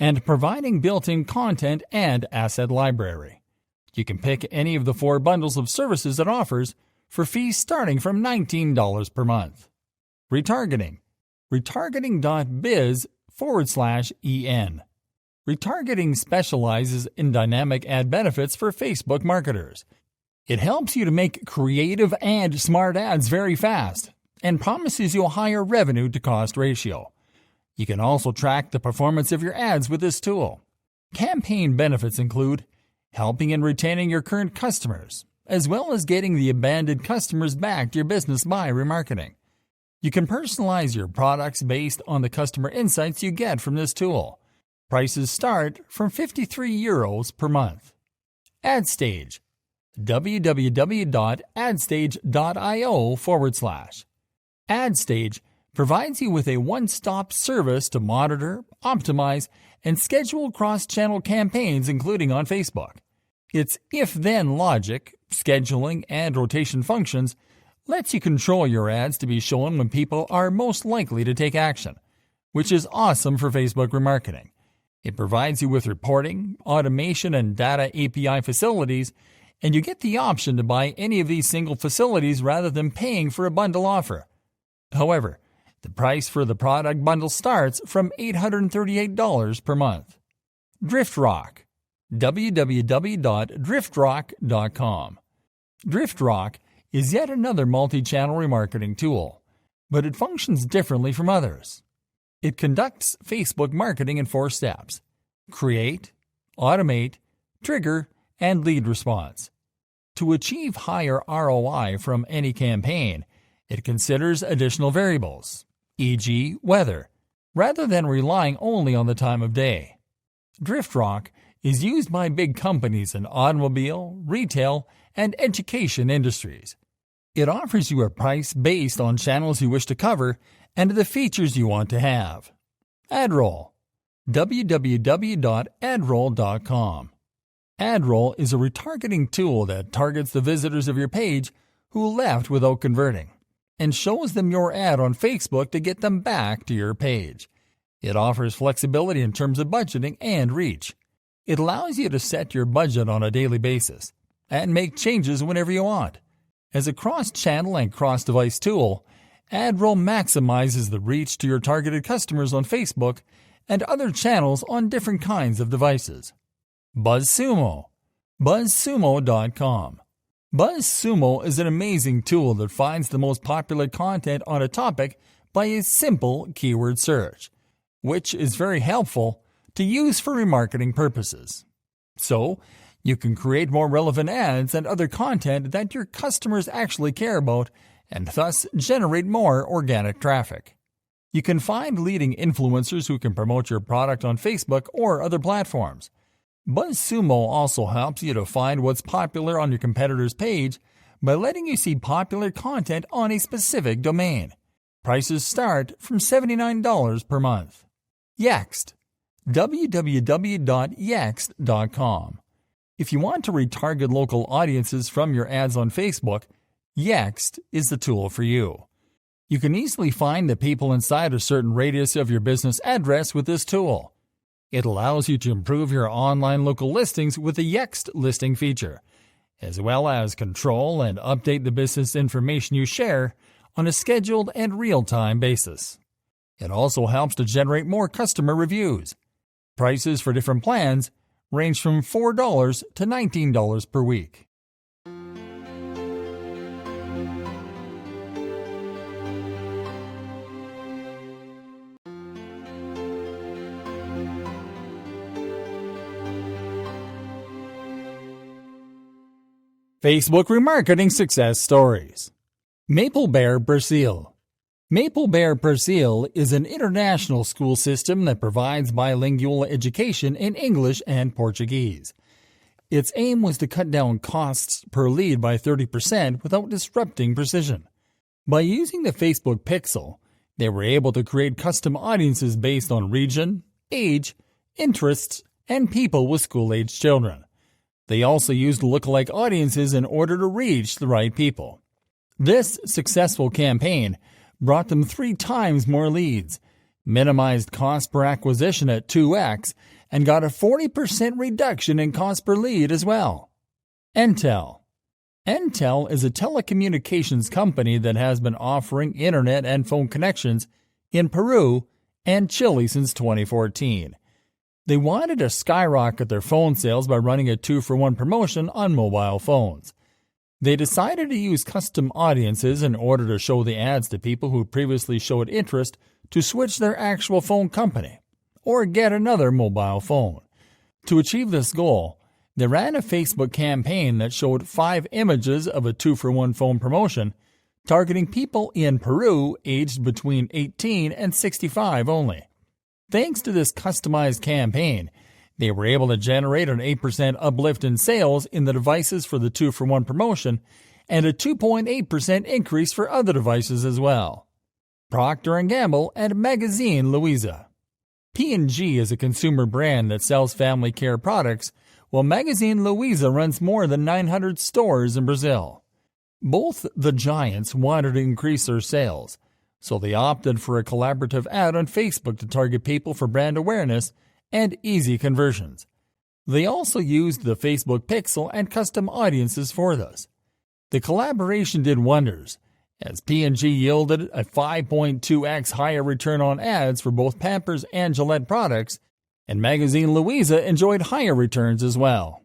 and providing built-in content and asset library. You can pick any of the 4 bundles of services it offers for fees starting from $19 per month. Retargeting. Retargeting.biz/en. Retargeting specializes in dynamic ad benefits for Facebook marketers. It helps you to make creative and smart ads very fast and promises you a higher revenue-to-cost ratio. You can also track the performance of your ads with this tool. Campaign benefits include helping and retaining your current customers, as well as getting the abandoned customers back to your business by remarketing. You can personalize your products based on the customer insights you get from this tool. Prices start from €53 per month. AdStage. www.adstage.io/. AdStage provides you with a one-stop service to monitor, optimize, and schedule cross-channel campaigns, including on Facebook. Its if-then logic, scheduling, and rotation functions lets you control your ads to be shown when people are most likely to take action, which is awesome for Facebook remarketing. It provides you with reporting, automation, and data API facilities, and you get the option to buy any of these single facilities rather than paying for a bundle offer. However, the price for the product bundle starts from $838 per month. DriftRock. www.driftrock.com. DriftRock is yet another multi-channel remarketing tool, but it functions differently from others. It conducts Facebook marketing in 4 steps: create, automate, trigger, and lead response. To achieve higher ROI from any campaign, it considers additional variables, e.g., weather, rather than relying only on the time of day. DriftRock is used by big companies in automobile, retail, and education industries. It offers you a price based on channels you wish to cover and the features you want to have. AdRoll. www.adroll.com. AdRoll is a retargeting tool that targets the visitors of your page who left without converting and shows them your ad on Facebook to get them back to your page. It offers flexibility in terms of budgeting and reach. It allows you to set your budget on a daily basis and make changes whenever you want. As a cross-channel and cross-device tool, AdRoll maximizes the reach to your targeted customers on Facebook and other channels on different kinds of devices. BuzzSumo. BuzzSumo.com. BuzzSumo is an amazing tool that finds the most popular content on a topic by a simple keyword search, which is very helpful to use for remarketing purposes. So, you can create more relevant ads and other content that your customers actually care about and thus generate more organic traffic. You can find leading influencers who can promote your product on Facebook or other platforms. BuzzSumo also helps you to find what's popular on your competitor's page by letting you see popular content on a specific domain. Prices start from $79 per month. Yext. www.yext.com. If you want to retarget local audiences from your ads on Facebook, Yext is the tool for you. You can easily find the people inside a certain radius of your business address with this tool. It allows you to improve your online local listings with the Yext listing feature, as well as control and update the business information you share on a scheduled and real-time basis. It also helps to generate more customer reviews. Prices for different plans range from $4 to $19 per week. Facebook remarketing success stories. Maple Bear Brazil. Maple Bear Brazil is an international school system that provides bilingual education in English and Portuguese. Its aim was to cut down costs per lead by 30% without disrupting precision. By using the Facebook Pixel, they were able to create custom audiences based on region, age, interests, and people with school-aged children. They also used lookalike audiences in order to reach the right people. This successful campaign brought them 3 times more leads, minimized cost per acquisition at 2x, and got a 40% reduction in cost per lead as well. Entel. Entel is a telecommunications company that has been offering internet and phone connections in Peru and Chile since 2014. They wanted to skyrocket their phone sales by running a 2-for-1 promotion on mobile phones. They decided to use custom audiences in order to show the ads to people who previously showed interest to switch their actual phone company or get another mobile phone. To achieve this goal, they ran a Facebook campaign that showed 5 images of a 2-for-1 phone promotion, targeting people in Peru aged between 18 and 65 only. Thanks to this customized campaign, they were able to generate an 8% uplift in sales in the devices for the 2-for-1 promotion and a 2.8% increase for other devices as well. Procter & Gamble and Magazine Luiza. P&G is a consumer brand that sells family care products, while Magazine Luiza runs more than 900 stores in Brazil. Both the giants wanted to increase their sales, so they opted for a collaborative ad on Facebook to target people for brand awareness and easy conversions. They also used the Facebook Pixel and custom audiences for this. The collaboration did wonders, as P&G yielded a 5.2x higher return on ads for both Pampers and Gillette products, and Magazine Luiza enjoyed higher returns as well.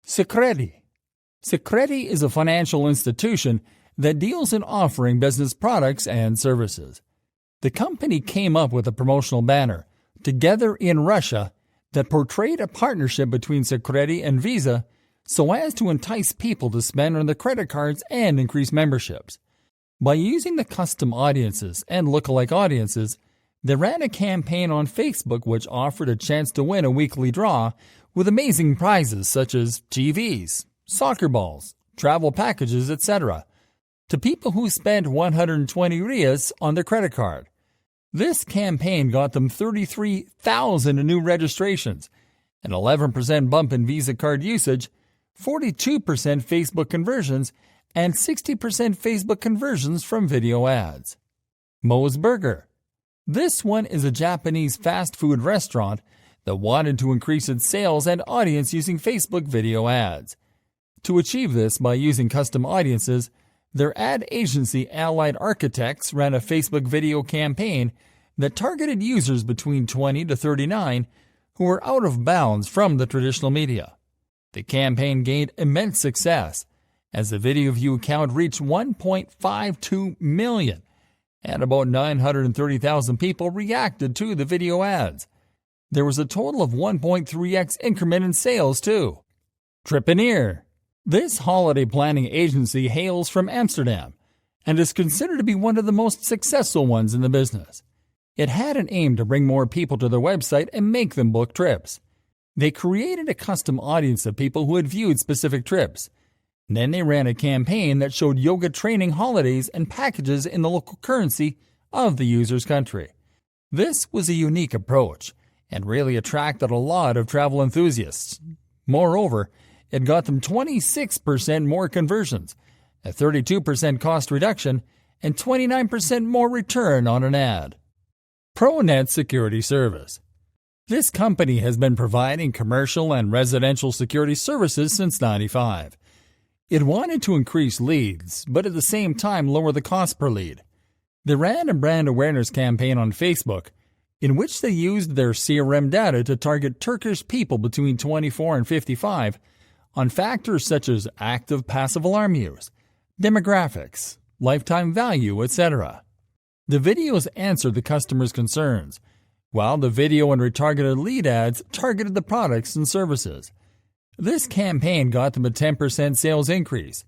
Sicredi. Sicredi is a financial institution that deals in offering business products and services. The company came up with a promotional banner, Together in Russia, that portrayed a partnership between Security and Visa so as to entice people to spend on their credit cards and increase memberships. By using the custom audiences and lookalike audiences, they ran a campaign on Facebook which offered a chance to win a weekly draw with amazing prizes such as TVs, soccer balls, travel packages, etc., to people who spent 120 Rias on their credit card. This campaign got them 33,000 new registrations, an 11% bump in Visa card usage, 42% Facebook conversions, and 60% Facebook conversions from video ads. Moe's Burger. This one is a Japanese fast food restaurant that wanted to increase its sales and audience using Facebook video ads. To achieve this by using custom audiences, their ad agency Allied Architects ran a Facebook video campaign that targeted users between 20 to 39 who were out of bounds from the traditional media. The campaign gained immense success as the video view count reached 1.52 million, and about 930,000 people reacted to the video ads. There was a total of 1.3x increment in sales too. Tripaneer. This holiday planning agency hails from Amsterdam and is considered to be one of the most successful ones in the business. It had an aim to bring more people to their website and make them book trips. They created a custom audience of people who had viewed specific trips. Then they ran a campaign that showed yoga training holidays and packages in the local currency of the user's country. This was a unique approach and really attracted a lot of travel enthusiasts. Moreover, it got them 26% more conversions, a 32% cost reduction, and 29% more return on an ad. ProNet Security Service. This company has been providing commercial and residential security services since '95. It wanted to increase leads, but at the same time lower the cost per lead. They ran a brand awareness campaign on Facebook, in which they used their CRM data to target Turkish people between 24 and 55 on factors such as active passive alarm use, demographics, lifetime value, etc. The videos answered the customers' concerns, while the video and retargeted lead ads targeted the products and services. This campaign got them a 10% sales increase,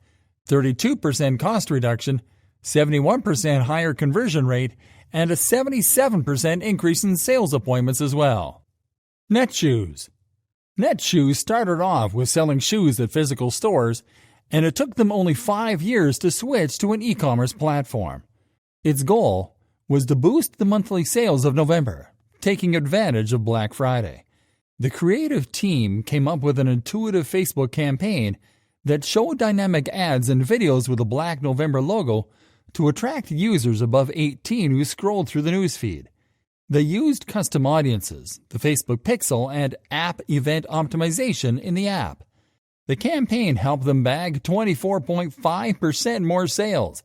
32% cost reduction, 71% higher conversion rate, and a 77% increase in sales appointments as well. Netshoes. Netshoes started off with selling shoes at physical stores, and it took them only 5 years to switch to an e-commerce platform. Its goal was to boost the monthly sales of November, taking advantage of Black Friday. The creative team came up with an intuitive Facebook campaign that showed dynamic ads and videos with a Black November logo to attract users above 18 who scrolled through the newsfeed. They used custom audiences, the Facebook Pixel, and app event optimization in the app. The campaign helped them bag 24.5% more sales,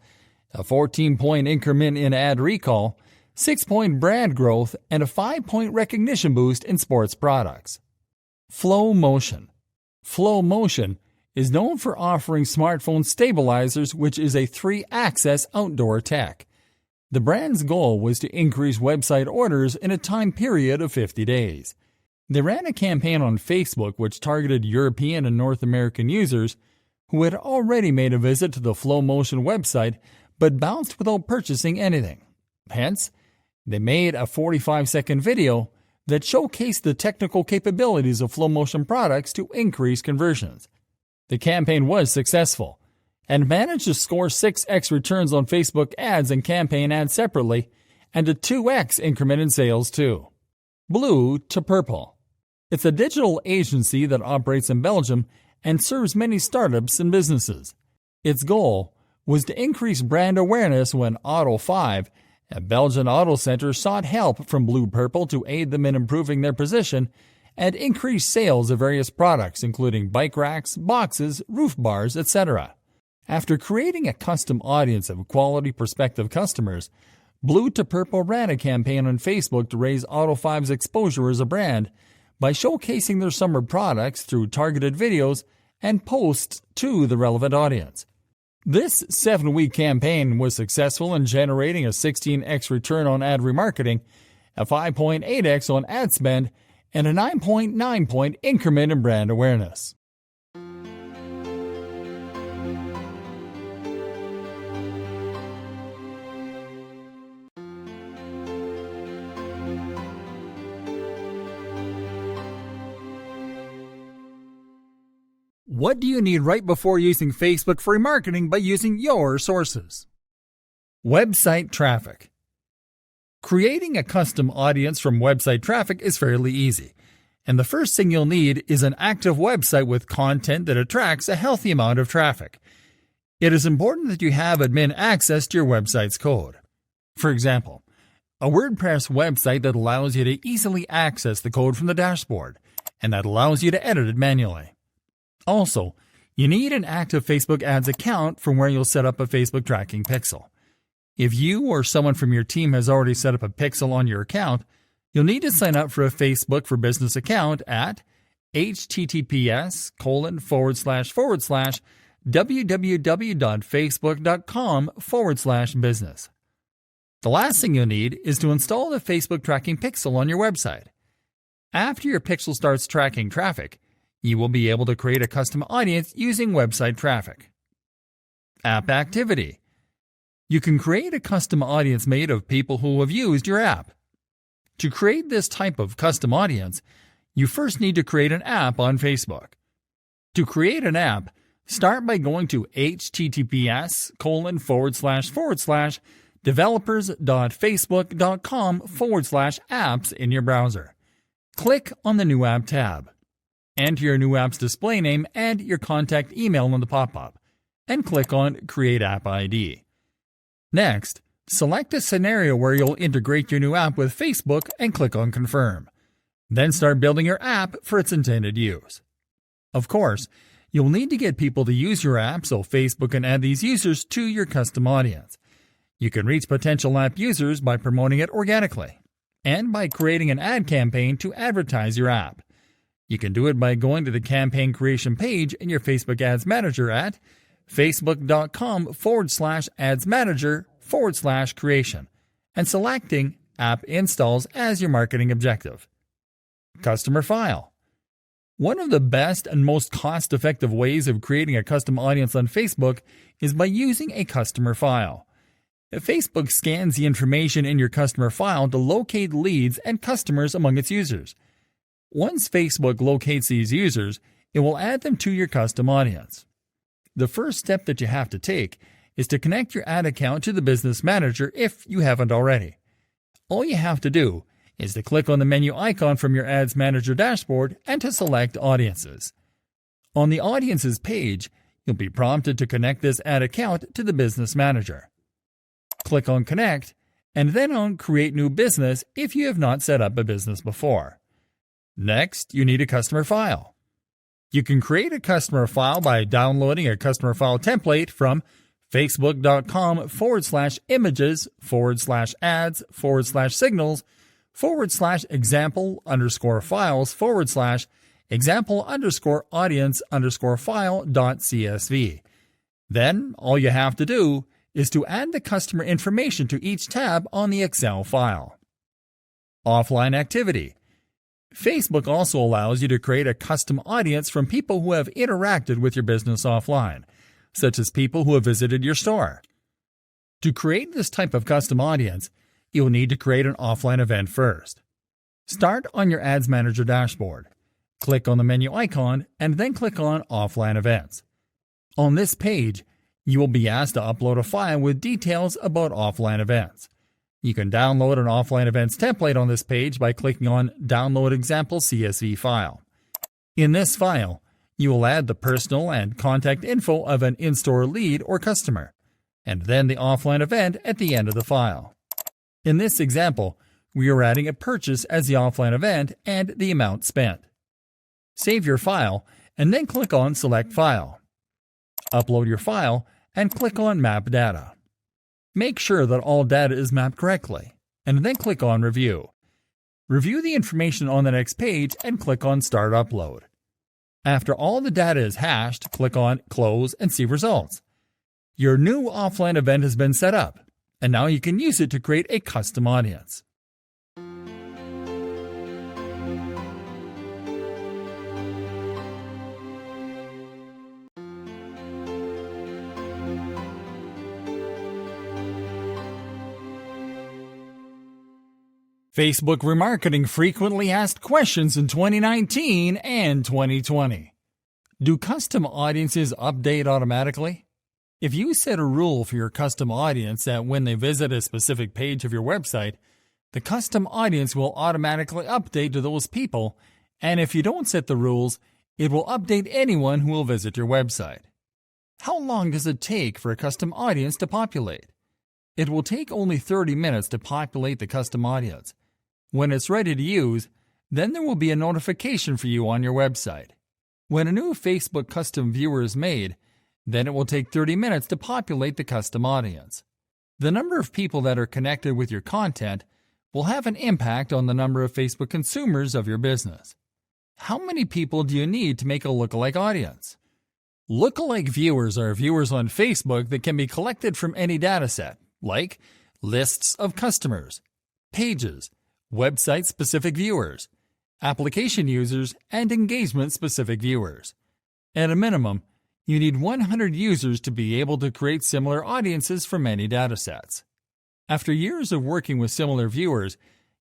a 14-point increment in ad recall, 6-point brand growth, and a 5-point recognition boost in sports products. Flow Motion. Flow Motion is known for offering smartphone stabilizers, which is a 3-axis outdoor tech. The brand's goal was to increase website orders in a time period of 50 days. They ran a campaign on Facebook which targeted European and North American users who had already made a visit to the Flow Motion website but bounced without purchasing anything. Hence, they made a 45-second video that showcased the technical capabilities of Flow Motion products to increase conversions. The campaign was successful and managed to score 6x returns on Facebook ads and campaign ads separately, and a 2x increment in sales too. Blue to Purple. It's a digital agency that operates in Belgium and serves many startups and businesses. Its goal was to increase brand awareness when Auto5, a Belgian auto center, sought help from Blue Purple to aid them in improving their position and increase sales of various products including bike racks, boxes, roof bars, etc. After creating a custom audience of quality prospective customers, Blue to Purple ran a campaign on Facebook to raise Auto5's exposure as a brand by showcasing their summer products through targeted videos and posts to the relevant audience. This 7-week campaign was successful in generating a 16x return on ad remarketing, a 5.8x on ad spend, and a 9.9 point increment in brand awareness. What do you need right before using Facebook for remarketing by using your sources? Website traffic. Creating a custom audience from website traffic is fairly easy, and the first thing you'll need is an active website with content that attracts a healthy amount of traffic. It is important that you have admin access to your website's code. For example, a WordPress website that allows you to easily access the code from the dashboard, and that allows you to edit it manually. Also, you need an active Facebook Ads account from where you'll set up a Facebook tracking pixel. If you or someone from your team has already set up a pixel on your account, you'll need to sign up for a Facebook for Business account at https://www.facebook.com/business. The last thing you'll need is to install the Facebook tracking pixel on your website. After your pixel starts tracking traffic, you will be able to create a custom audience using website traffic. App activity. You can create a custom audience made of people who have used your app. To create this type of custom audience, you first need to create an app on Facebook. To create an app, start by going to https://developers.facebook.com/apps in your browser. Click on the New App tab. Enter your new app's display name and your contact email on the pop-up, and click on Create App ID. Next, select a scenario where you'll integrate your new app with Facebook and click on Confirm. Then start building your app for its intended use. Of course, you'll need to get people to use your app so Facebook can add these users to your custom audience. You can reach potential app users by promoting it organically, and by creating an ad campaign to advertise your app. You can do it by going to the campaign creation page in your Facebook Ads Manager at facebook.com/adsmanager/creation and selecting App Installs as your marketing objective. Customer file. One of the best and most cost-effective ways of creating a custom audience on Facebook is by using a customer file. Facebook scans the information in your customer file to locate leads and customers among its users. Once Facebook locates these users, it will add them to your custom audience. The first step that you have to take is to connect your ad account to the Business Manager if you haven't already. All you have to do is to click on the menu icon from your Ads Manager dashboard and to select Audiences. On the Audiences page, you'll be prompted to connect this ad account to the Business Manager. Click on Connect, and then on Create New Business if you have not set up a business before. Next, you need a customer file. You can create a customer file by downloading a customer file template from facebook.com/images/forward/example_files/example_audience_file.csv. Then, all you have to do is to add the customer information to each tab on the Excel file. Offline activity. Facebook also allows you to create a custom audience from people who have interacted with your business offline, such as people who have visited your store. To create this type of custom audience, you'll need to create an offline event first. Start on your Ads Manager dashboard. Click on the menu icon and then click on Offline Events. On this page, you will be asked to upload a file with details about offline events. You can download an offline events template on this page by clicking on Download Example CSV File. In this file, you will add the personal and contact info of an in-store lead or customer, and then the offline event at the end of the file. In this example, we are adding a purchase as the offline event and the amount spent. Save your file and then click on Select File. Upload your file and click on Map Data. Make sure that all data is mapped correctly, and then click on Review. Review the information on the next page and click on Start Upload. After all the data is hashed, click on Close and see results. Your new offline event has been set up, and now you can use it to create a custom audience. Facebook remarketing frequently asked questions in 2019 and 2020. Do custom audiences update automatically? If you set a rule for your custom audience that when they visit a specific page of your website, the custom audience will automatically update to those people, and if you don't set the rules, it will update anyone who will visit your website. How long does it take for a custom audience to populate? It will take only 30 minutes to populate the custom audience. When it's ready to use, then there will be a notification for you on your website. When a new Facebook custom viewer is made, then it will take 30 minutes to populate the custom audience. The number of people that are connected with your content will have an impact on the number of Facebook consumers of your business. How many people do you need to make a lookalike audience? Lookalike viewers are viewers on Facebook that can be collected from any dataset, like lists of customers, pages, website-specific viewers, application users, and engagement-specific viewers. At a minimum, you need 100 users to be able to create similar audiences from many datasets. After years of working with similar viewers,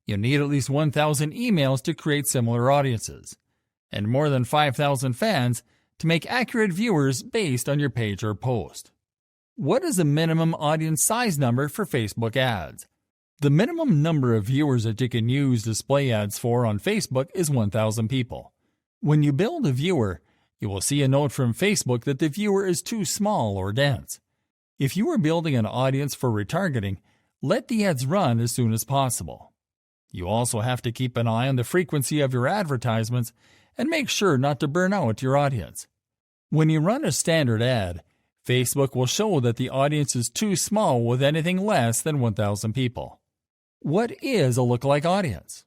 you need at least 1,000 emails to create similar audiences, and more than 5,000 fans to make accurate viewers based on your page or post. What is the minimum audience size number for Facebook ads? The minimum number of viewers that you can use display ads for on Facebook is 1,000 people. When you build a viewer, you will see a note from Facebook that the viewer is too small or dense. If you are building an audience for retargeting, let the ads run as soon as possible. You also have to keep an eye on the frequency of your advertisements and make sure not to burn out your audience. When you run a standard ad, Facebook will show that the audience is too small with anything less than 1,000 people. What is a lookalike audience?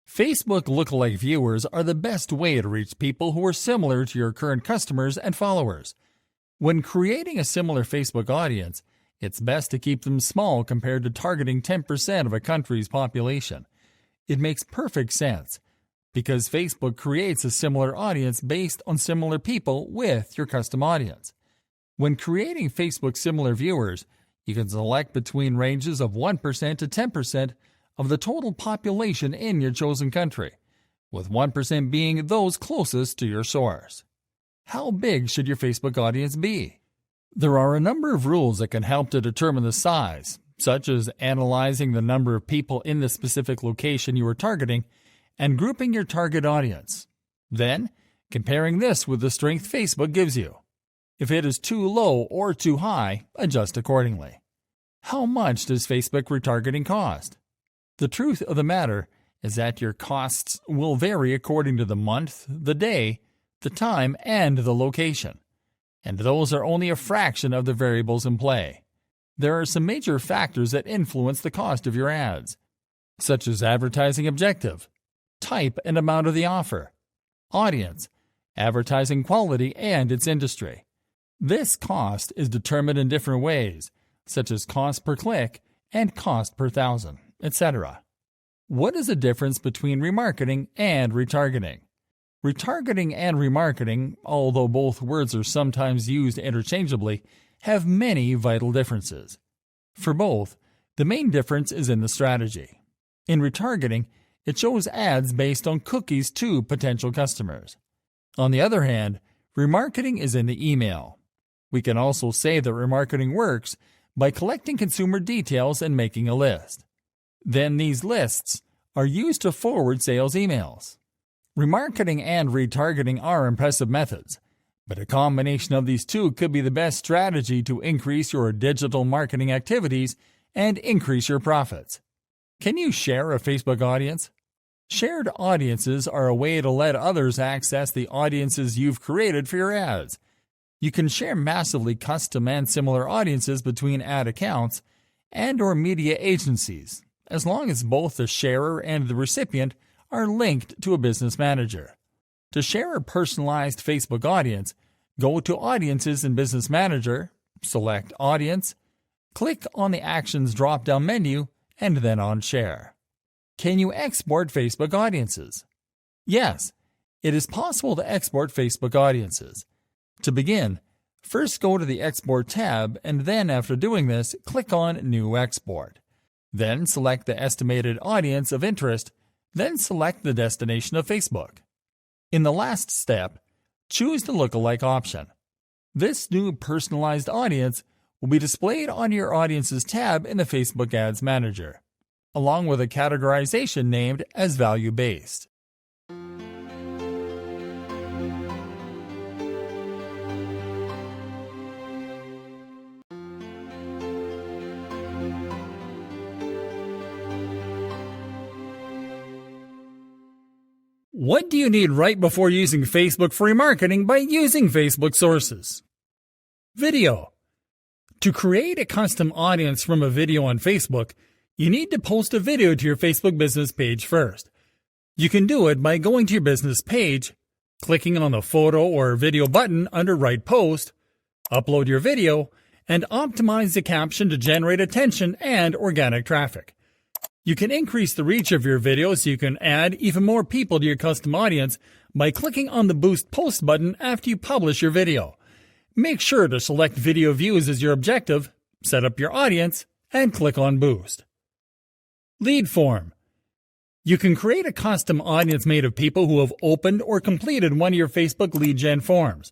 Facebook lookalike viewers are the best way to reach people who are similar to your current customers and followers. When creating a similar Facebook audience, it's best to keep them small compared to targeting 10% of a country's population. It makes perfect sense because Facebook creates a similar audience based on similar people with your custom audience. When creating Facebook similar viewers, you can select between ranges of 1% to 10% of the total population in your chosen country, with 1% being those closest to your source. How big should your Facebook audience be? There are a number of rules that can help to determine the size, such as analyzing the number of people in the specific location you are targeting and grouping your target audience. Then, comparing this with the strength Facebook gives you. If it is too low or too high, adjust accordingly. How much does Facebook retargeting cost? The truth of the matter is that your costs will vary according to the month, the day, the time, and the location. And those are only a fraction of the variables in play. There are some major factors that influence the cost of your ads, such as advertising objective, type and amount of the offer, audience, advertising quality, and its industry. This cost is determined in different ways, such as cost per click and cost per thousand, etc. What is the difference between remarketing and retargeting? Retargeting and remarketing, although both words are sometimes used interchangeably, have many vital differences. For both, the main difference is in the strategy. In retargeting, it shows ads based on cookies to potential customers. On the other hand, remarketing is in the email. We can also say that remarketing works by collecting consumer details and making a list. Then these lists are used to forward sales emails. Remarketing and retargeting are impressive methods, but a combination of these two could be the best strategy to increase your digital marketing activities and increase your profits. Can you share a Facebook audience? Shared audiences are a way to let others access the audiences you've created for your ads. You can share massively custom and similar audiences between ad accounts and/or media agencies, as long as both the sharer and the recipient are linked to a business manager. To share a personalized Facebook audience, go to Audiences in Business Manager, select Audience, click on the Actions drop-down menu, and then on Share. Can you export Facebook audiences? Yes, it is possible to export Facebook audiences. To begin, first go to the Export tab, and then after doing this, click on New Export. Then select the estimated audience of interest, then select the destination of Facebook. In the last step, choose the lookalike option. This new personalized audience will be displayed on your Audiences tab in the Facebook Ads Manager, along with a categorization named as value-based. What do you need right before using Facebook for remarketing by using Facebook sources? Video. To create a custom audience from a video on Facebook, you need to post a video to your Facebook business page first. You can do it by going to your business page, clicking on the photo or video button under Write Post, upload your video, and optimize the caption to generate attention and organic traffic. You can increase the reach of your video so you can add even more people to your custom audience by clicking on the Boost Post button after you publish your video. Make sure to select video views as your objective, set up your audience, and click on Boost. Lead form. You can create a custom audience made of people who have opened or completed one of your Facebook lead gen forms.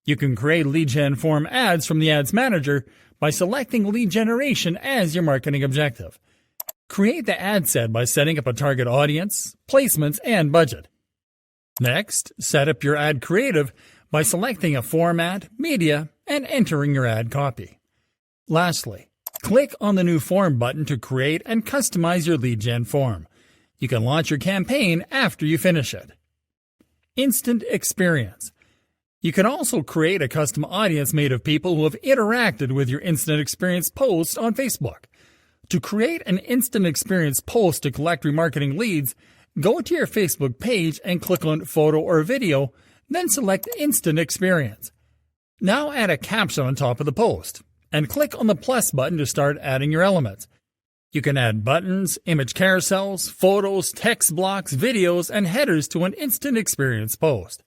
You can create lead gen form ads from the Ads Manager by selecting lead generation as your marketing objective. Create the ad set by setting up a target audience, placements, and budget. Next, set up your ad creative by selecting a format, media, and entering your ad copy. Lastly, click on the New Form button to create and customize your lead gen form. You can launch your campaign after you finish it. Instant experience. You can also create a custom audience made of people who have interacted with your instant experience post on Facebook. To create an instant experience post to collect remarketing leads, go to your Facebook page and click on Photo or Video, then select Instant Experience. Now add a caption on top of the post, and click on the plus button to start adding your elements. You can add buttons, image carousels, photos, text blocks, videos, and headers to an instant experience post.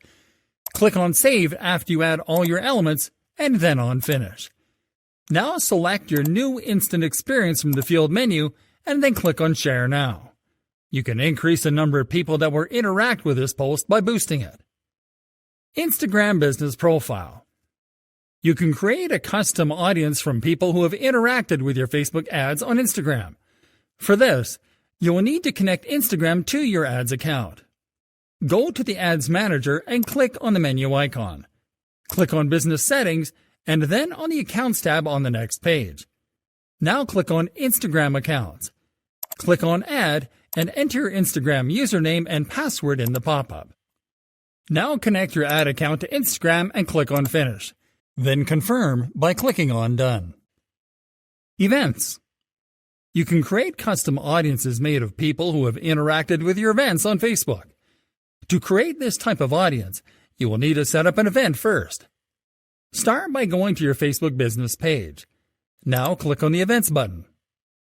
Click on Save after you add all your elements, and then on Finish. Now select your new instant experience from the field menu and then click on Share Now. You can increase the number of people that will interact with this post by boosting it. Instagram Business Profile. You can create a custom audience from people who have interacted with your Facebook ads on Instagram. For this, you will need to connect Instagram to your ads account. Go to the Ads Manager and click on the menu icon. Click on Business Settings and then on the Accounts tab on the next page. Now click on Instagram Accounts. Click on Add and enter your Instagram username and password in the pop-up. Now connect your ad account to Instagram and click on Finish. Then confirm by clicking on Done. Events. You can create custom audiences made of people who have interacted with your events on Facebook. To create this type of audience, you will need to set up an event first. Start by going to your Facebook business page. Now click on the Events button.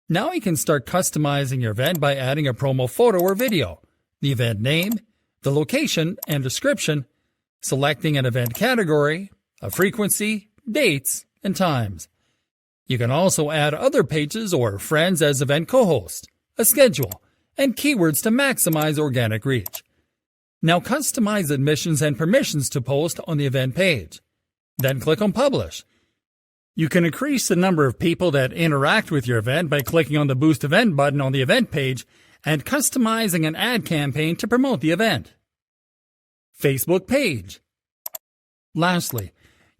Now you can start customizing your event by adding a promo photo or video, the event name, the location and description, selecting an event category, a frequency, dates, and times. You can also add other pages or friends as event co-hosts, a schedule, and keywords to maximize organic reach. Now customize admissions and permissions to post on the event page. Then click on Publish. You can increase the number of people that interact with your event by clicking on the Boost Event button on the event page and customizing an ad campaign to promote the event. Facebook page. Lastly,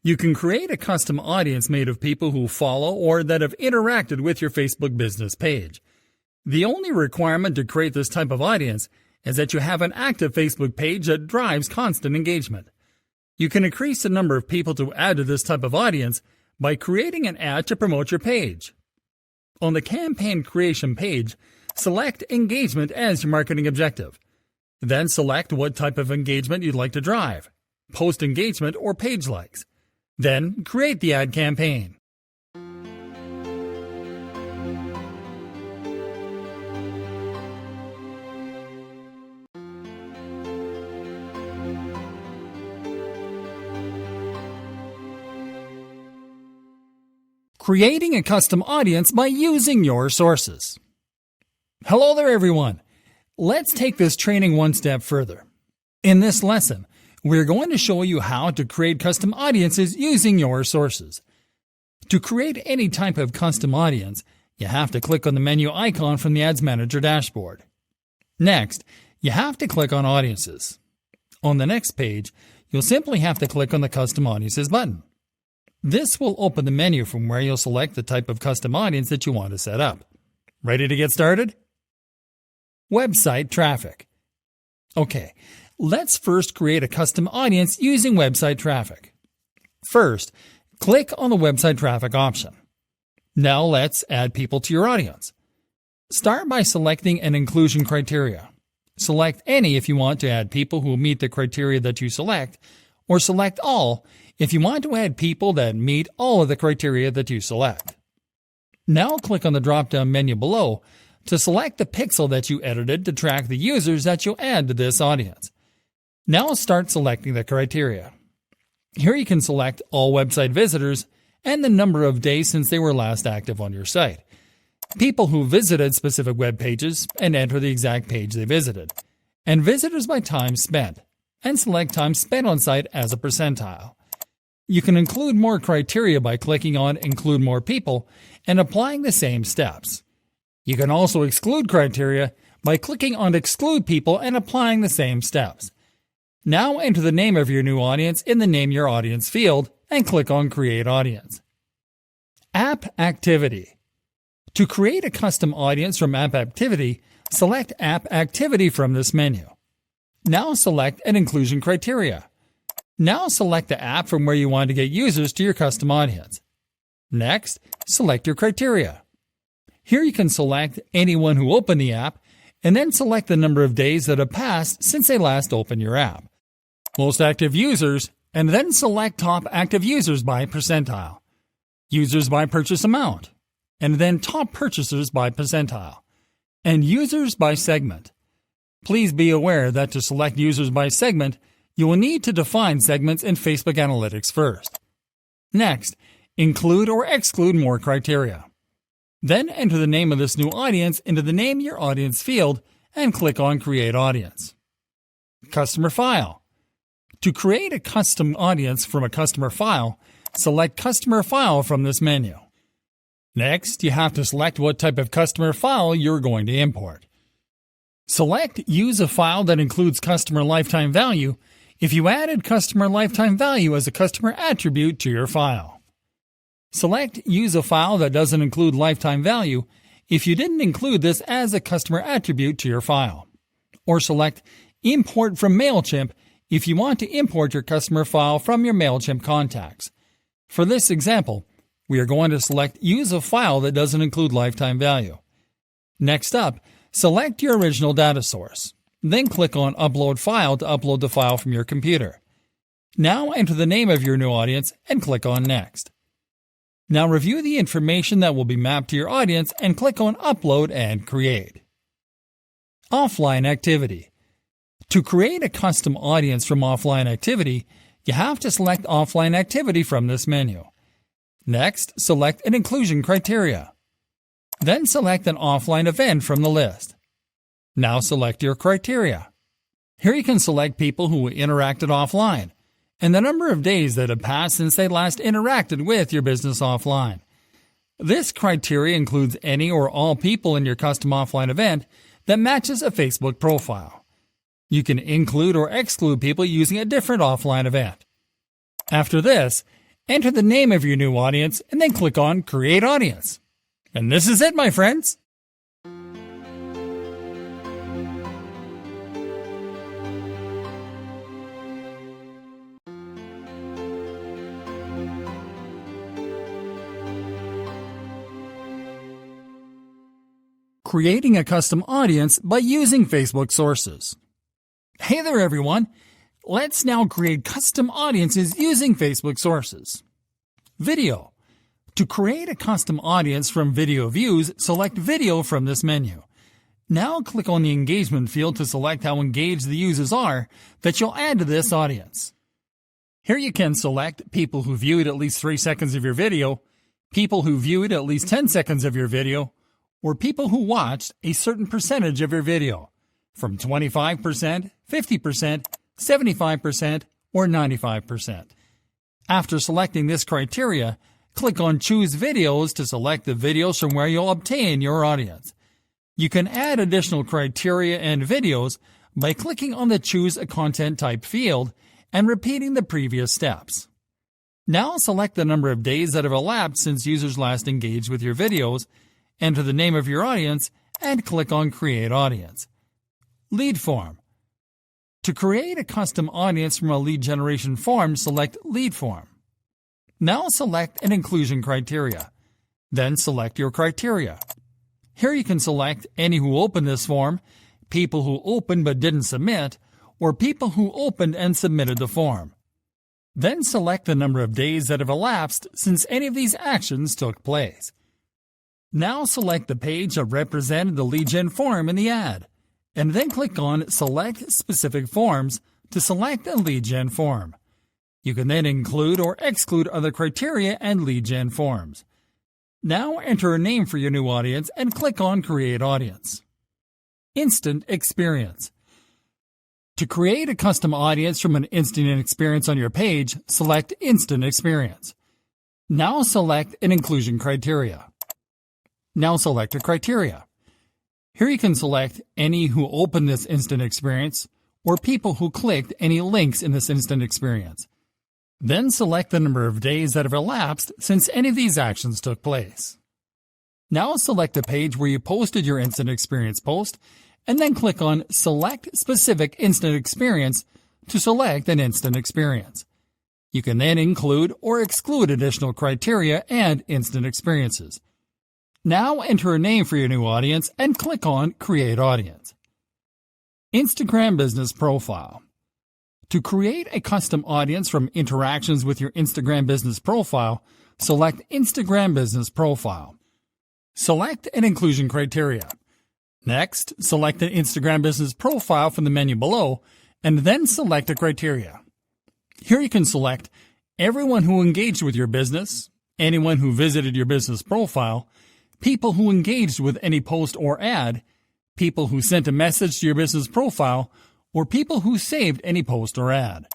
you can create a custom audience made of people who follow or that have interacted with your Facebook business page. The only requirement to create this type of audience is that you have an active Facebook page that drives constant engagement. You can increase the number of people to add to this type of audience by creating an ad to promote your page. On the campaign creation page, select engagement as your marketing objective. Then select what type of engagement you'd like to drive, post engagement or page likes. Then create the ad campaign. Creating a custom audience by using your sources. Hello there, everyone. Let's take this training one step further. In this lesson, we're going to show you how to create custom audiences using your sources. To create any type of custom audience, you have to click on the menu icon from the Ads Manager dashboard. Next, you have to click on Audiences. On the next page, you'll simply have to click on the Custom Audiences button. This will open the menu from where you'll select the type of custom audience that you want to set up. Ready to get started? Website traffic. Okay, let's first create a custom audience using website traffic. First, click on the website traffic option. Now let's add people to your audience. Start by selecting an inclusion criteria. Select any if you want to add people who meet the criteria that you select, or select all if you want to add people that meet all of the criteria that you select. Now click on the drop-down menu below to select the pixel that you edited to track the users that you'll add to this audience. Now start selecting the criteria. Here you can select all website visitors and the number of days since they were last active on your site, people who visited specific web pages and enter the exact page they visited, and visitors by time spent, and select time spent on site as a percentile. You can include more criteria by clicking on Include More People and applying the same steps. You can also exclude criteria by clicking on Exclude People and applying the same steps. Now enter the name of your new audience in the Name Your Audience field and click on Create Audience. App Activity. To create a custom audience from App Activity, select App Activity from this menu. Now select an inclusion criteria. Now select the app from where you want to get users to your custom audience. Next, select your criteria. Here you can select anyone who opened the app and then select the number of days that have passed since they last opened your app. Most active users, and then select top active users by percentile. Users by purchase amount, and then top purchasers by percentile, and users by segment. Please be aware that to select users by segment, you will need to define segments in Facebook Analytics first. Next, include or exclude more criteria. Then enter the name of this new audience into the Name Your Audience field and click on Create Audience. Customer File. To create a custom audience from a customer file, select Customer File from this menu. Next, you have to select what type of customer file you're going to import. Select Use a file that includes customer lifetime value if you added customer lifetime value as a customer attribute to your file. Select Use a file that doesn't include lifetime value if you didn't include this as a customer attribute to your file. Or select Import from MailChimp if you want to import your customer file from your MailChimp contacts. For this example, we are going to select Use a file that doesn't include lifetime value. Next up, select your original data source. Then click on Upload File to upload the file from your computer. Now enter the name of your new audience and click on Next. Now review the information that will be mapped to your audience and click on Upload and Create. Offline Activity. To create a custom audience from offline activity, you have to select Offline Activity from this menu. Next, select an inclusion criteria. Then select an offline event from the list. Now select your criteria. Here you can select people who interacted offline and the number of days that have passed since they last interacted with your business offline. This criteria includes any or all people in your custom offline event that matches a Facebook profile. You can include or exclude people using a different offline event. After this, enter the name of your new audience and then click on Create Audience. And this is it, my friends. Creating a custom audience by using Facebook sources. Hey there, everyone. Let's now create custom audiences using Facebook sources. Video. To create a custom audience from video views, select Video from this menu. Now click on the engagement field to select how engaged the users are that you'll add to this audience. Here you can select people who viewed at least 3 seconds of your video, people who viewed at least 10 seconds of your video, or people who watched a certain percentage of your video, from 25%, 50%, 75%, or 95%. After selecting this criteria, click on Choose Videos to select the videos from where you'll obtain your audience. You can add additional criteria and videos by clicking on the Choose a Content Type field and repeating the previous steps. Now select the number of days that have elapsed since users last engaged with your videos, enter the name of your audience, and click on Create Audience. Lead Form. To create a custom audience from a lead generation form, select Lead Form. Now select an inclusion criteria. Then select your criteria. Here you can select any who opened this form, people who opened but didn't submit, or people who opened and submitted the form. Then select the number of days that have elapsed since any of these actions took place. Now select the page that represented the lead gen form in the ad, and then click on Select Specific Forms to select a lead gen form. You can then include or exclude other criteria and lead gen forms. Now enter a name for your new audience and click on Create Audience. Instant Experience. To create a custom audience from an instant experience on your page, select Instant Experience. Now select an inclusion criteria. Now select a criteria. Here you can select any who opened this instant experience or people who clicked any links in this instant experience. Then select the number of days that have elapsed since any of these actions took place. Now select the page where you posted your instant experience post, and then click on Select Specific Instant Experience to select an instant experience. You can then include or exclude additional criteria and instant experiences. Now enter a name for your new audience and click on Create Audience. Instagram Business Profile. To create a custom audience from interactions with your Instagram business profile, select Instagram Business Profile. Select an inclusion criteria. Next, select an Instagram business profile from the menu below, and then select a criteria. Here you can select everyone who engaged with your business, anyone who visited your business profile, people who engaged with any post or ad, people who sent a message to your business profile, or people who saved any post or ad.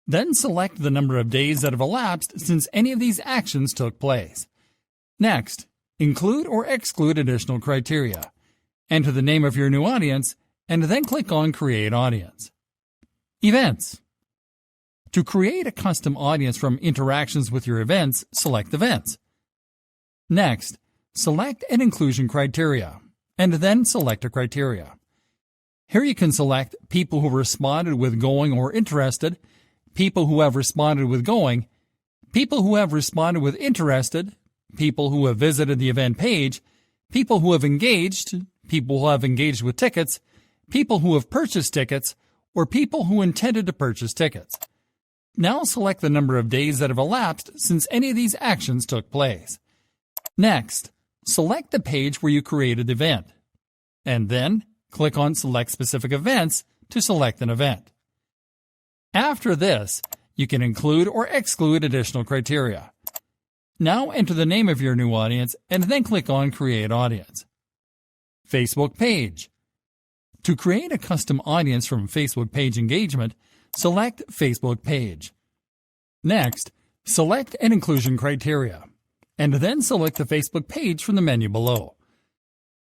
Then select the number of days that have elapsed since any of these actions took place. Next, include or exclude additional criteria. Enter the name of your new audience, and then click on Create Audience. Events. To create a custom audience from interactions with your events, select Events. Next, select an inclusion criteria, and then select a criteria. Here you can select people who responded with going or interested, people who have responded with going, people who have responded with interested, people who have visited the event page, people who have engaged, people who have engaged with tickets, people who have purchased tickets, or people who intended to purchase tickets. Now select the number of days that have elapsed since any of these actions took place. Next, select the page where you created the event, and then click on Select Specific Events to select an event. After this, you can include or exclude additional criteria. Now enter the name of your new audience and then click on Create Audience. Facebook Page. To create a custom audience from Facebook page engagement, select Facebook Page. Next, select an inclusion criteria, and then select the Facebook page from the menu below.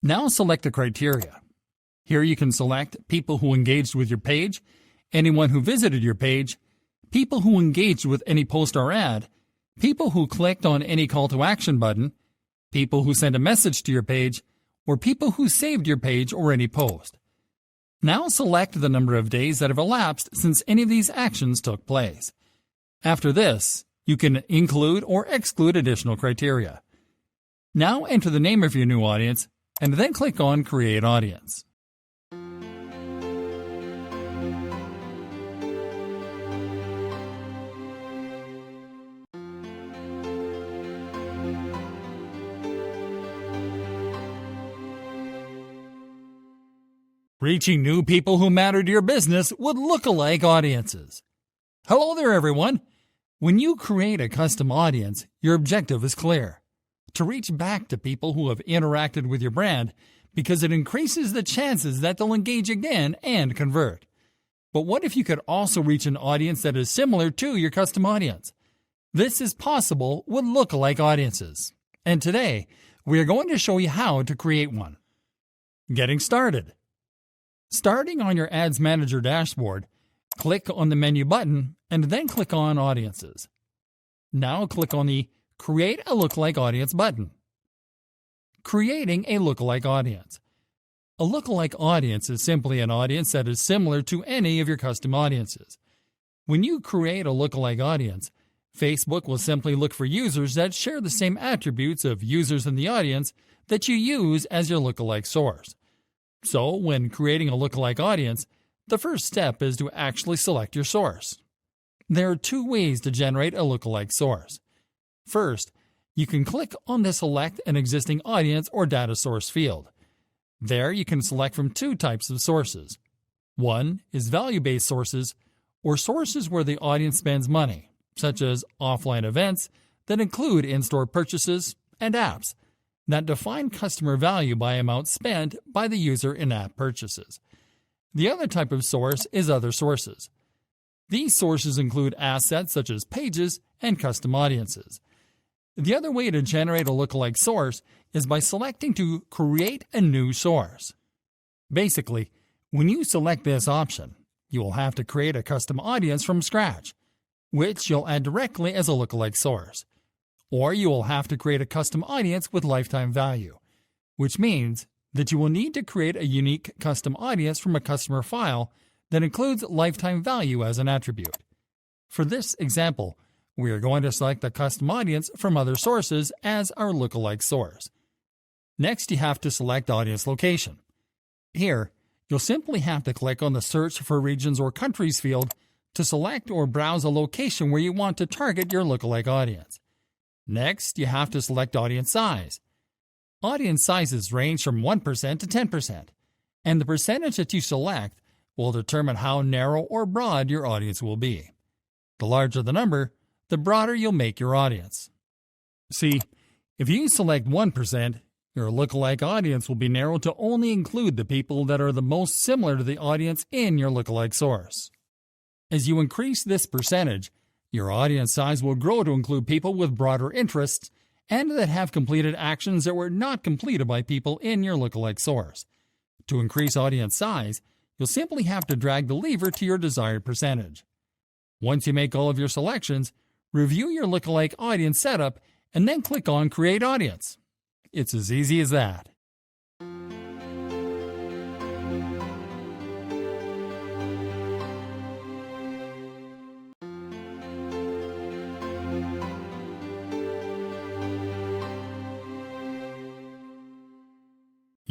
Now select the criteria. Here you can select people who engaged with your page, anyone who visited your page, people who engaged with any post or ad, people who clicked on any call to action button, people who sent a message to your page, or people who saved your page or any post. Now select the number of days that have elapsed since any of these actions took place. After this, you can include or exclude additional criteria. Now enter the name of your new audience and then click on Create Audience. Reaching new people who matter to your business with lookalike audiences. Hello there, everyone. When you create a custom audience, your objective is clear. to reach back to people who have interacted with your brand because it increases the chances that they'll engage again and convert. But what if you could also reach an audience that is similar to your custom audience? This is possible with lookalike audiences. And today, we are going to show you how to create one. Getting started. Starting on your Ads Manager dashboard, click on the menu button and then click on Audiences. Now click on the Create a Lookalike Audience button. Creating a lookalike audience. A lookalike audience is simply an audience that is similar to any of your custom audiences. When you create a lookalike audience, Facebook will simply look for users that share the same attributes of users in the audience that you use as your lookalike source. So, when creating a lookalike audience, the first step is to actually select your source. There are two ways to generate a lookalike source. First, you can click on the Select an Existing Audience or Data Source field. There you can select from two types of sources. One is value-based sources, or sources where the audience spends money, such as offline events that include in-store purchases and apps that define customer value by amount spent by the user in app purchases. The other type of source is other sources. These sources include assets such as pages and custom audiences. The other way to generate a lookalike source is by selecting to create a new source. Basically, when you select this option, you will have to create a custom audience from scratch, which you'll add directly as a lookalike source. Or you will have to create a custom audience with lifetime value, which means that you will need to create a unique custom audience from a customer file that includes lifetime value as an attribute. For this example, we are going to select the custom audience from other sources as our lookalike source. Next, you have to select audience location. Here, you'll simply have to click on the Search for Regions or Countries field to select or browse a location where you want to target your lookalike audience. Next, you have to select audience size. Audience sizes range from 1% to 10%, and the percentage that you select will determine how narrow or broad your audience will be. The larger the number, the broader you'll make your audience. See, if you select 1%, your lookalike audience will be narrowed to only include the people that are the most similar to the audience in your lookalike source. As you increase this percentage, your audience size will grow to include people with broader interests and that have completed actions that were not completed by people in your lookalike source. To increase audience size, you'll simply have to drag the lever to your desired percentage. Once you make all of your selections, review your lookalike audience setup and then click on Create Audience. It's as easy as that.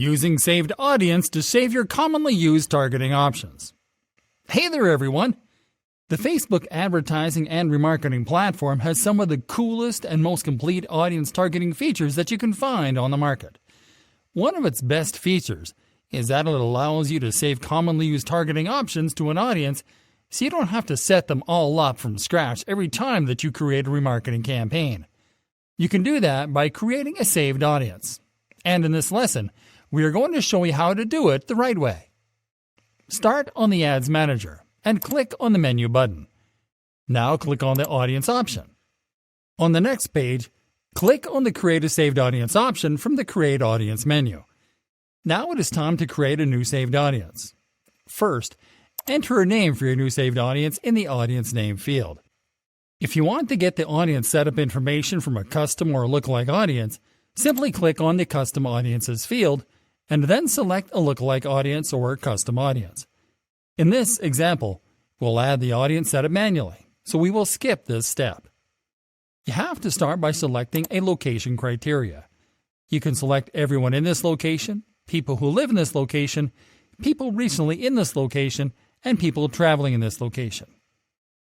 Using saved audience to save your commonly used targeting options. Hey there, everyone! The Facebook advertising and remarketing platform has some of the coolest and most complete audience targeting features that you can find on the market. One of its best features is that it allows you to save commonly used targeting options to an audience so you don't have to set them all up from scratch every time that you create a remarketing campaign. You can do that by creating a saved audience. And in this lesson, we are going to show you how to do it the right way. Start on the Ads Manager and click on the Menu button. Now click on the Audience option. On the next page, click on the Create a Saved Audience option from the Create Audience menu. Now it is time to create a new saved audience. First, enter a name for your new saved audience in the Audience Name field. If you want to get the audience setup information from a custom or lookalike audience, simply click on the Custom Audiences field and then select a lookalike audience or custom audience. In this example, we'll add the audience setup manually, so we will skip this step. You have to start by selecting a location criteria. You can select everyone in this location, people who live in this location, people recently in this location, and people traveling in this location.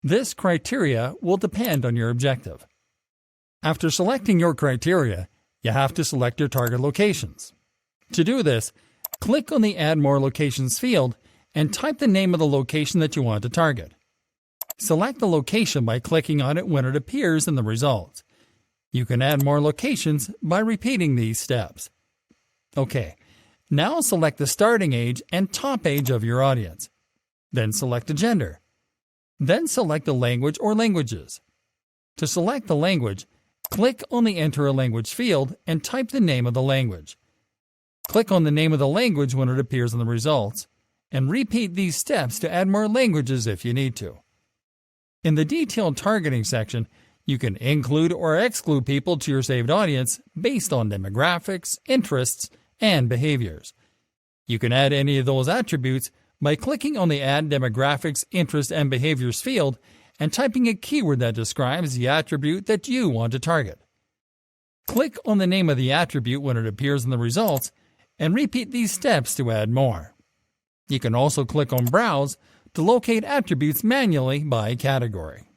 This criteria will depend on your objective. After selecting your criteria, you have to select your target locations. To do this, click on the Add More Locations field and type the name of the location that you want to target. Select the location by clicking on it when it appears in the results. You can add more locations by repeating these steps. Okay, now select the starting age and top age of your audience. Then select the gender. Then select the language or languages. To select the language, click on the Enter a Language field and type the name of the language. Click on the name of the language when it appears in the results, and repeat these steps to add more languages if you need to. In the Detailed Targeting section, you can include or exclude people to your saved audience based on demographics, interests, and behaviors. You can add any of those attributes by clicking on the Add Demographics, Interests, and Behaviors field and typing a keyword that describes the attribute that you want to target. Click on the name of the attribute when it appears in the results and repeat these steps to add more. You can also click on Browse to locate attributes manually by category.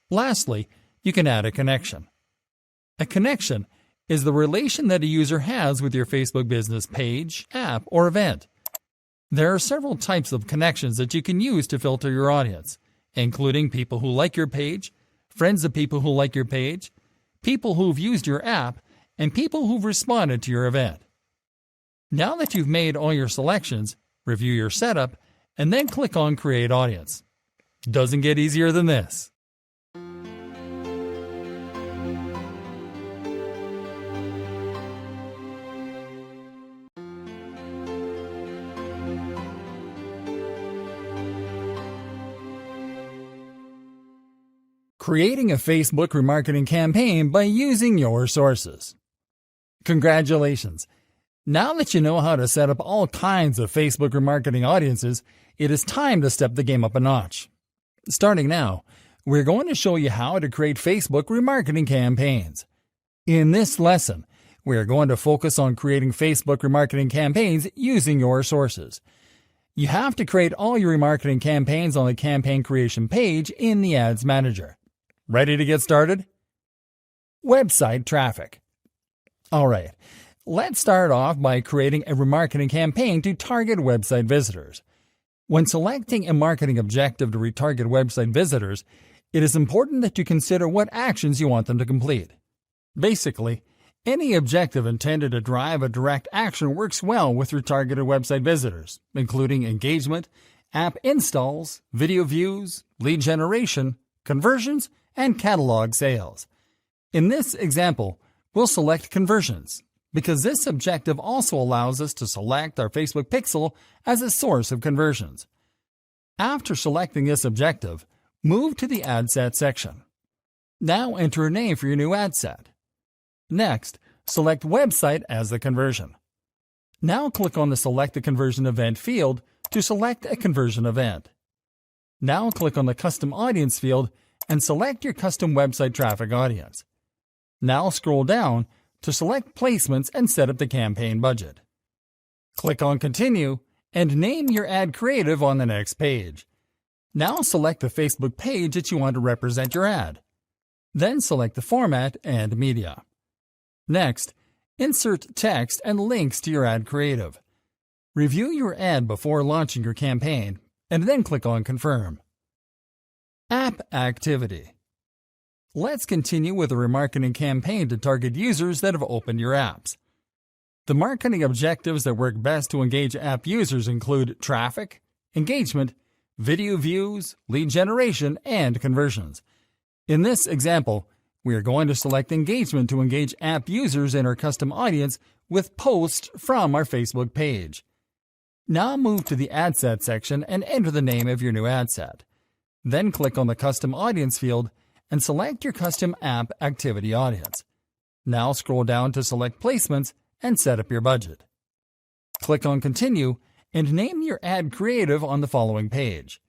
Lastly, you can add a connection. A connection is the relation that a user has with your Facebook business page, app, or event. There are several types of connections that you can use to filter your audience, including people who like your page, friends of people who like your page, people who've used your app, and people who've responded to your event. Now that you've made all your selections, review your setup, and then click on Create Audience. Doesn't get easier than this. Creating a Facebook remarketing campaign by using your sources. Congratulations! Now that you know how to set up all kinds of Facebook remarketing audiences, it is time to step the game up a notch. Starting now, we're going to show you how to create Facebook remarketing campaigns. In this lesson, we're going to focus on creating Facebook remarketing campaigns using your sources. You have to create all your remarketing campaigns on the campaign creation page in the Ads Manager. Ready to get started? Website traffic. All right, let's start off by creating a remarketing campaign to target website visitors. When selecting a marketing objective to retarget website visitors, it is important that you consider what actions you want them to complete. Basically, any objective intended to drive a direct action works well with retargeted website visitors, including engagement, app installs, video views, lead generation, conversions, and catalog sales. In this example, we'll select conversions, because this objective also allows us to select our Facebook pixel as a source of conversions. After selecting this objective, move to the Ad Set section. Now enter a name for your new ad set. Next, select Website as the conversion. Now click on the Select a Conversion Event field to select a conversion event. Now click on the Custom Audience field and select your custom website traffic audience. Now scroll down to select placements and set up the campaign budget. Click on Continue and name your ad creative on the next page. Now select the Facebook page that you want to represent your ad. Then select the format and media. Next, insert text and links to your ad creative. Review your ad before launching your campaign and then click on Confirm. App activity. Let's continue with a remarketing campaign to target users that have opened your apps. The marketing objectives that work best to engage app users include traffic, engagement, video views, lead generation, and conversions. In this example, we are going to select engagement to engage app users in our custom audience with posts from our Facebook page. Now move to the Ad Set section and enter the name of your new ad set. Then click on the Custom Audience field and select your custom app activity audience. Now scroll down to select placements and set up your budget. Click on Continue and name your ad creative on the following page.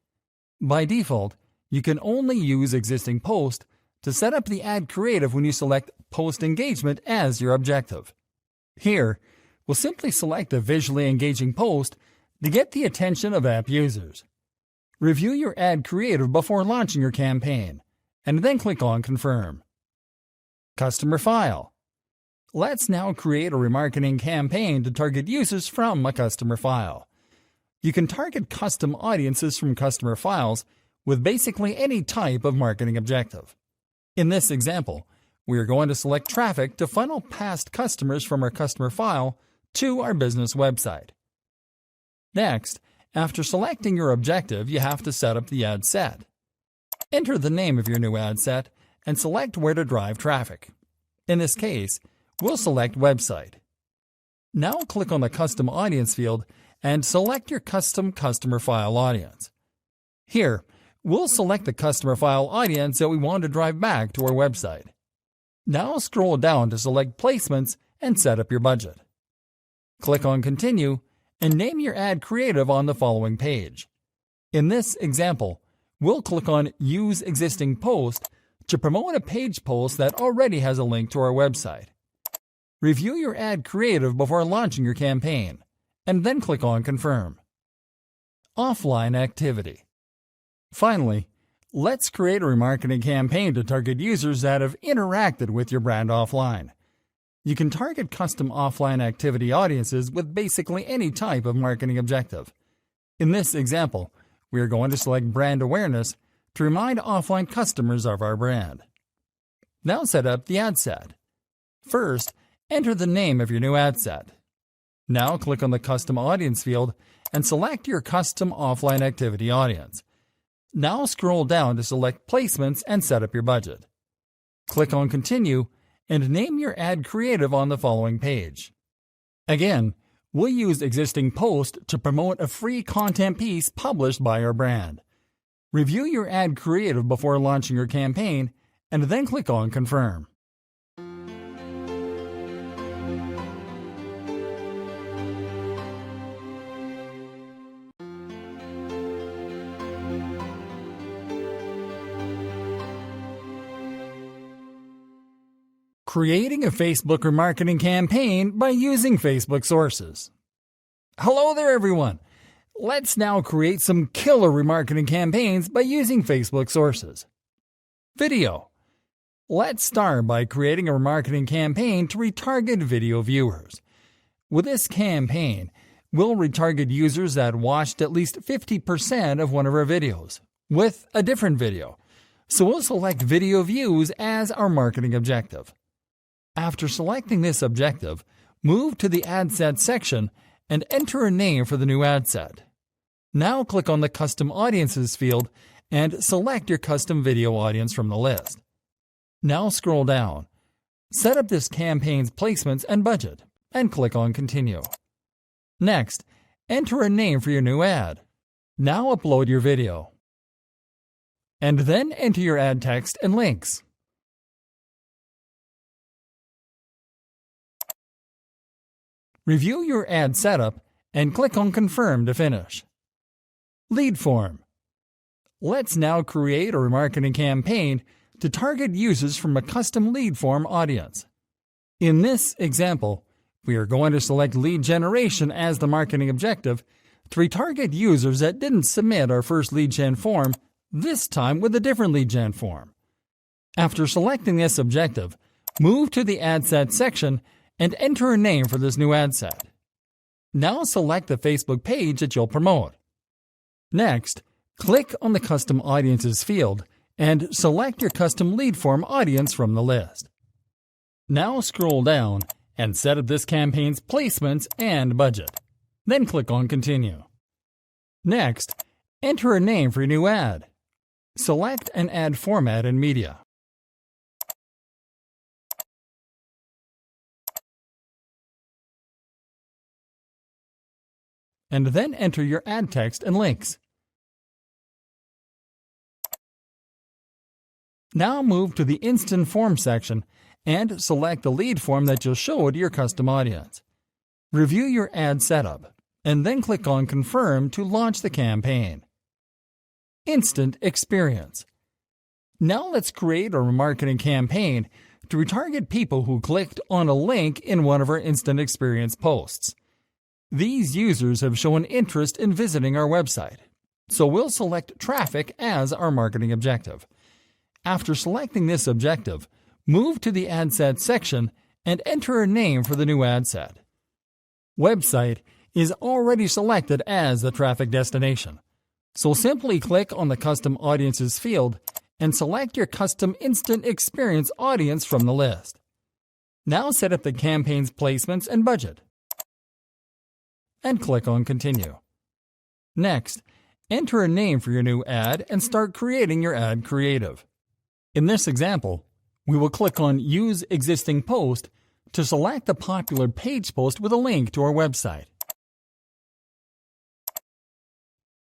By default, you can only use existing post to set up the ad creative when you select Post Engagement as your objective. Here, we'll simply select a visually engaging post to get the attention of app users. Review your ad creative before launching your campaign, and then click on Confirm. Customer file. Let's now create a remarketing campaign to target users from a customer file. You can target custom audiences from customer files with basically any type of marketing objective. In this example, we are going to select traffic to funnel past customers from our customer file to our business website. Next, after selecting your objective, you have to set up the ad set. Enter the name of your new ad set and select where to drive traffic. In this case, we'll select Website. Now click on the Custom Audience field and select your custom customer file audience. Here, we'll select the customer file audience that we want to drive back to our website. Now scroll down to select Placements and set up your budget. Click on Continue and name your ad creative on the following page. In this example, we'll click on Use Existing Post to promote a page post that already has a link to our website. Review your ad creative before launching your campaign, and then click on Confirm. Offline activity. Finally, let's create a remarketing campaign to target users that have interacted with your brand offline. You can target custom offline activity audiences with basically any type of marketing objective. In this example, we are going to select brand awareness to remind offline customers of our brand. Now set up the ad set. First, enter the name of your new ad set. Now click on the Custom Audience field and select your custom offline activity audience. Now scroll down to select Placements and set up your budget. Click on Continue and name your ad creative on the following page. Again, we'll use Existing Post to promote a free content piece published by our brand. Review your ad creative before launching your campaign, and then click on Confirm. Creating a Facebook remarketing campaign by using Facebook sources. Hello there, everyone. Let's now create some killer remarketing campaigns by using Facebook sources. Video. Let's start by creating a remarketing campaign to retarget video viewers. With this campaign, we'll retarget users that watched at least 50% of one of our videos with a different video. So we'll select video views as our marketing objective. After selecting this objective, move to the Ad Set section and enter a name for the new ad set. Now click on the Custom Audiences field and select your custom video audience from the list. Now scroll down. Set up this campaign's placements and budget, and click on Continue. Next, enter a name for your new ad. Now upload your video. And then enter your ad text and links. Review your ad setup and click on Confirm to finish. Lead form. Let's now create a remarketing campaign to target users from a custom lead form audience. In this example, we are going to select lead generation as the marketing objective to retarget users that didn't submit our first lead gen form, this time with a different lead gen form. After selecting this objective, move to the Ad Set section and enter a name for this new ad set. Now select the Facebook page that you'll promote. Next, click on the Custom Audiences field and select your custom lead form audience from the list. Now scroll down and set up this campaign's placements and budget. Then click on Continue. Next, enter a name for your new ad. Select an ad format and media. And then enter your ad text and links. Now move to the Instant Form section and select the lead form that you'll show to your custom audience. Review your ad setup, and then click on Confirm to launch the campaign. Instant Experience. Now let's create a remarketing campaign to retarget people who clicked on a link in one of our Instant Experience posts. These users have shown interest in visiting our website, so we'll select traffic as our marketing objective. After selecting this objective, move to the Ad Set section and enter a name for the new ad set. Website is already selected as the traffic destination, so simply click on the Custom Audiences field and select your custom instant experience audience from the list. Now set up the campaign's placements and budget, and click on Continue. Next, enter a name for your new ad and start creating your ad creative. In this example, we will click on Use Existing Post to select the popular page post with a link to our website.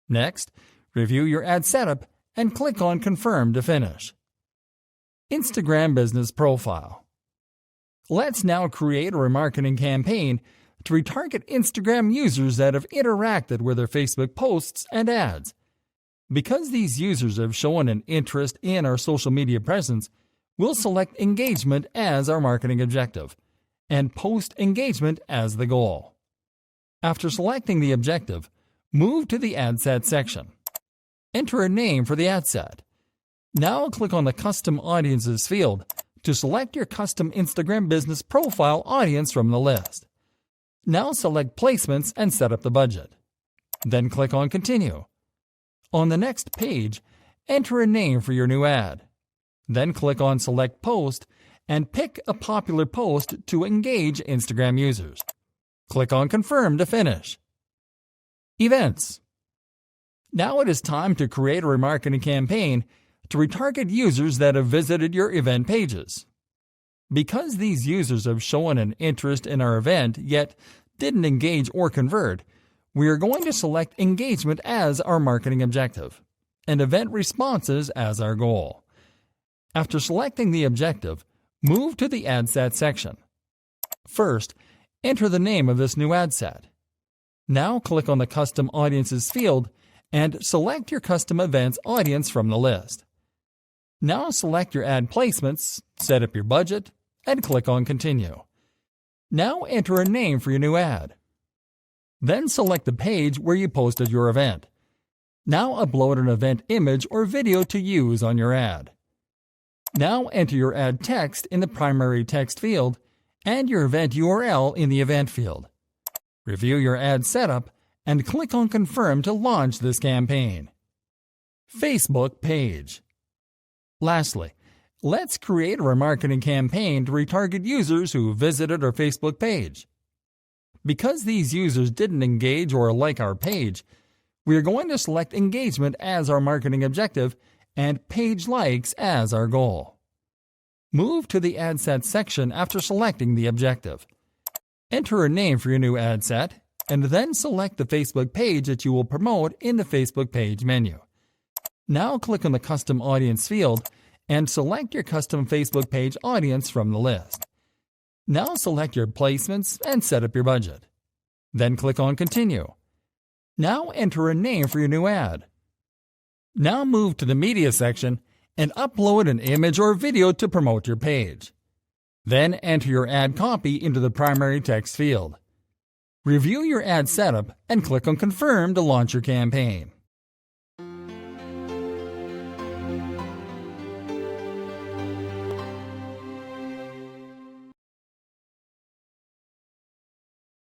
Next, review your ad setup and click on Confirm to finish. Instagram Business Profile. Let's now create a remarketing campaign to retarget Instagram users that have interacted with their Facebook posts and ads. Because these users have shown an interest in our social media presence, we'll select engagement as our marketing objective and post engagement as the goal. After selecting the objective, move to the ad set section. Enter a name for the ad set. Now click on the Custom Audiences field to select your custom Instagram business profile audience from the list. Now select Placements and set up the budget. Then click on Continue. On the next page, enter a name for your new ad. Then click on Select Post and pick a popular post to engage Instagram users. Click on Confirm to finish. Events. Now it is time to create a remarketing campaign to retarget users that have visited your event pages. Because these users have shown an interest in our event yet didn't engage or convert, we are going to select engagement as our marketing objective and event responses as our goal. After selecting the objective, move to the ad set section. First, enter the name of this new ad set. Now click on the Custom Audiences field and select your custom events audience from the list. Now select your ad placements, set up your budget, and click on Continue. Now enter a name for your new ad. Then select the page where you posted your event. Now upload an event image or video to use on your ad. Now enter your ad text in the primary text field and your event URL in the event field. Review your ad setup and click on Confirm to launch this campaign. Facebook page. Lastly, let's create a remarketing campaign to retarget users who visited our Facebook page. Because these users didn't engage or like our page, we are going to select engagement as our marketing objective and page likes as our goal. Move to the ad set section after selecting the objective. Enter a name for your new ad set, and then select the Facebook page that you will promote in the Facebook page menu. Now click on the Custom Audience field and select your custom Facebook page audience from the list. Now select your placements and set up your budget. Then click on Continue. Now enter a name for your new ad. Now move to the Media section and upload an image or video to promote your page. Then enter your ad copy into the primary text field. Review your ad setup and click on Confirm to launch your campaign.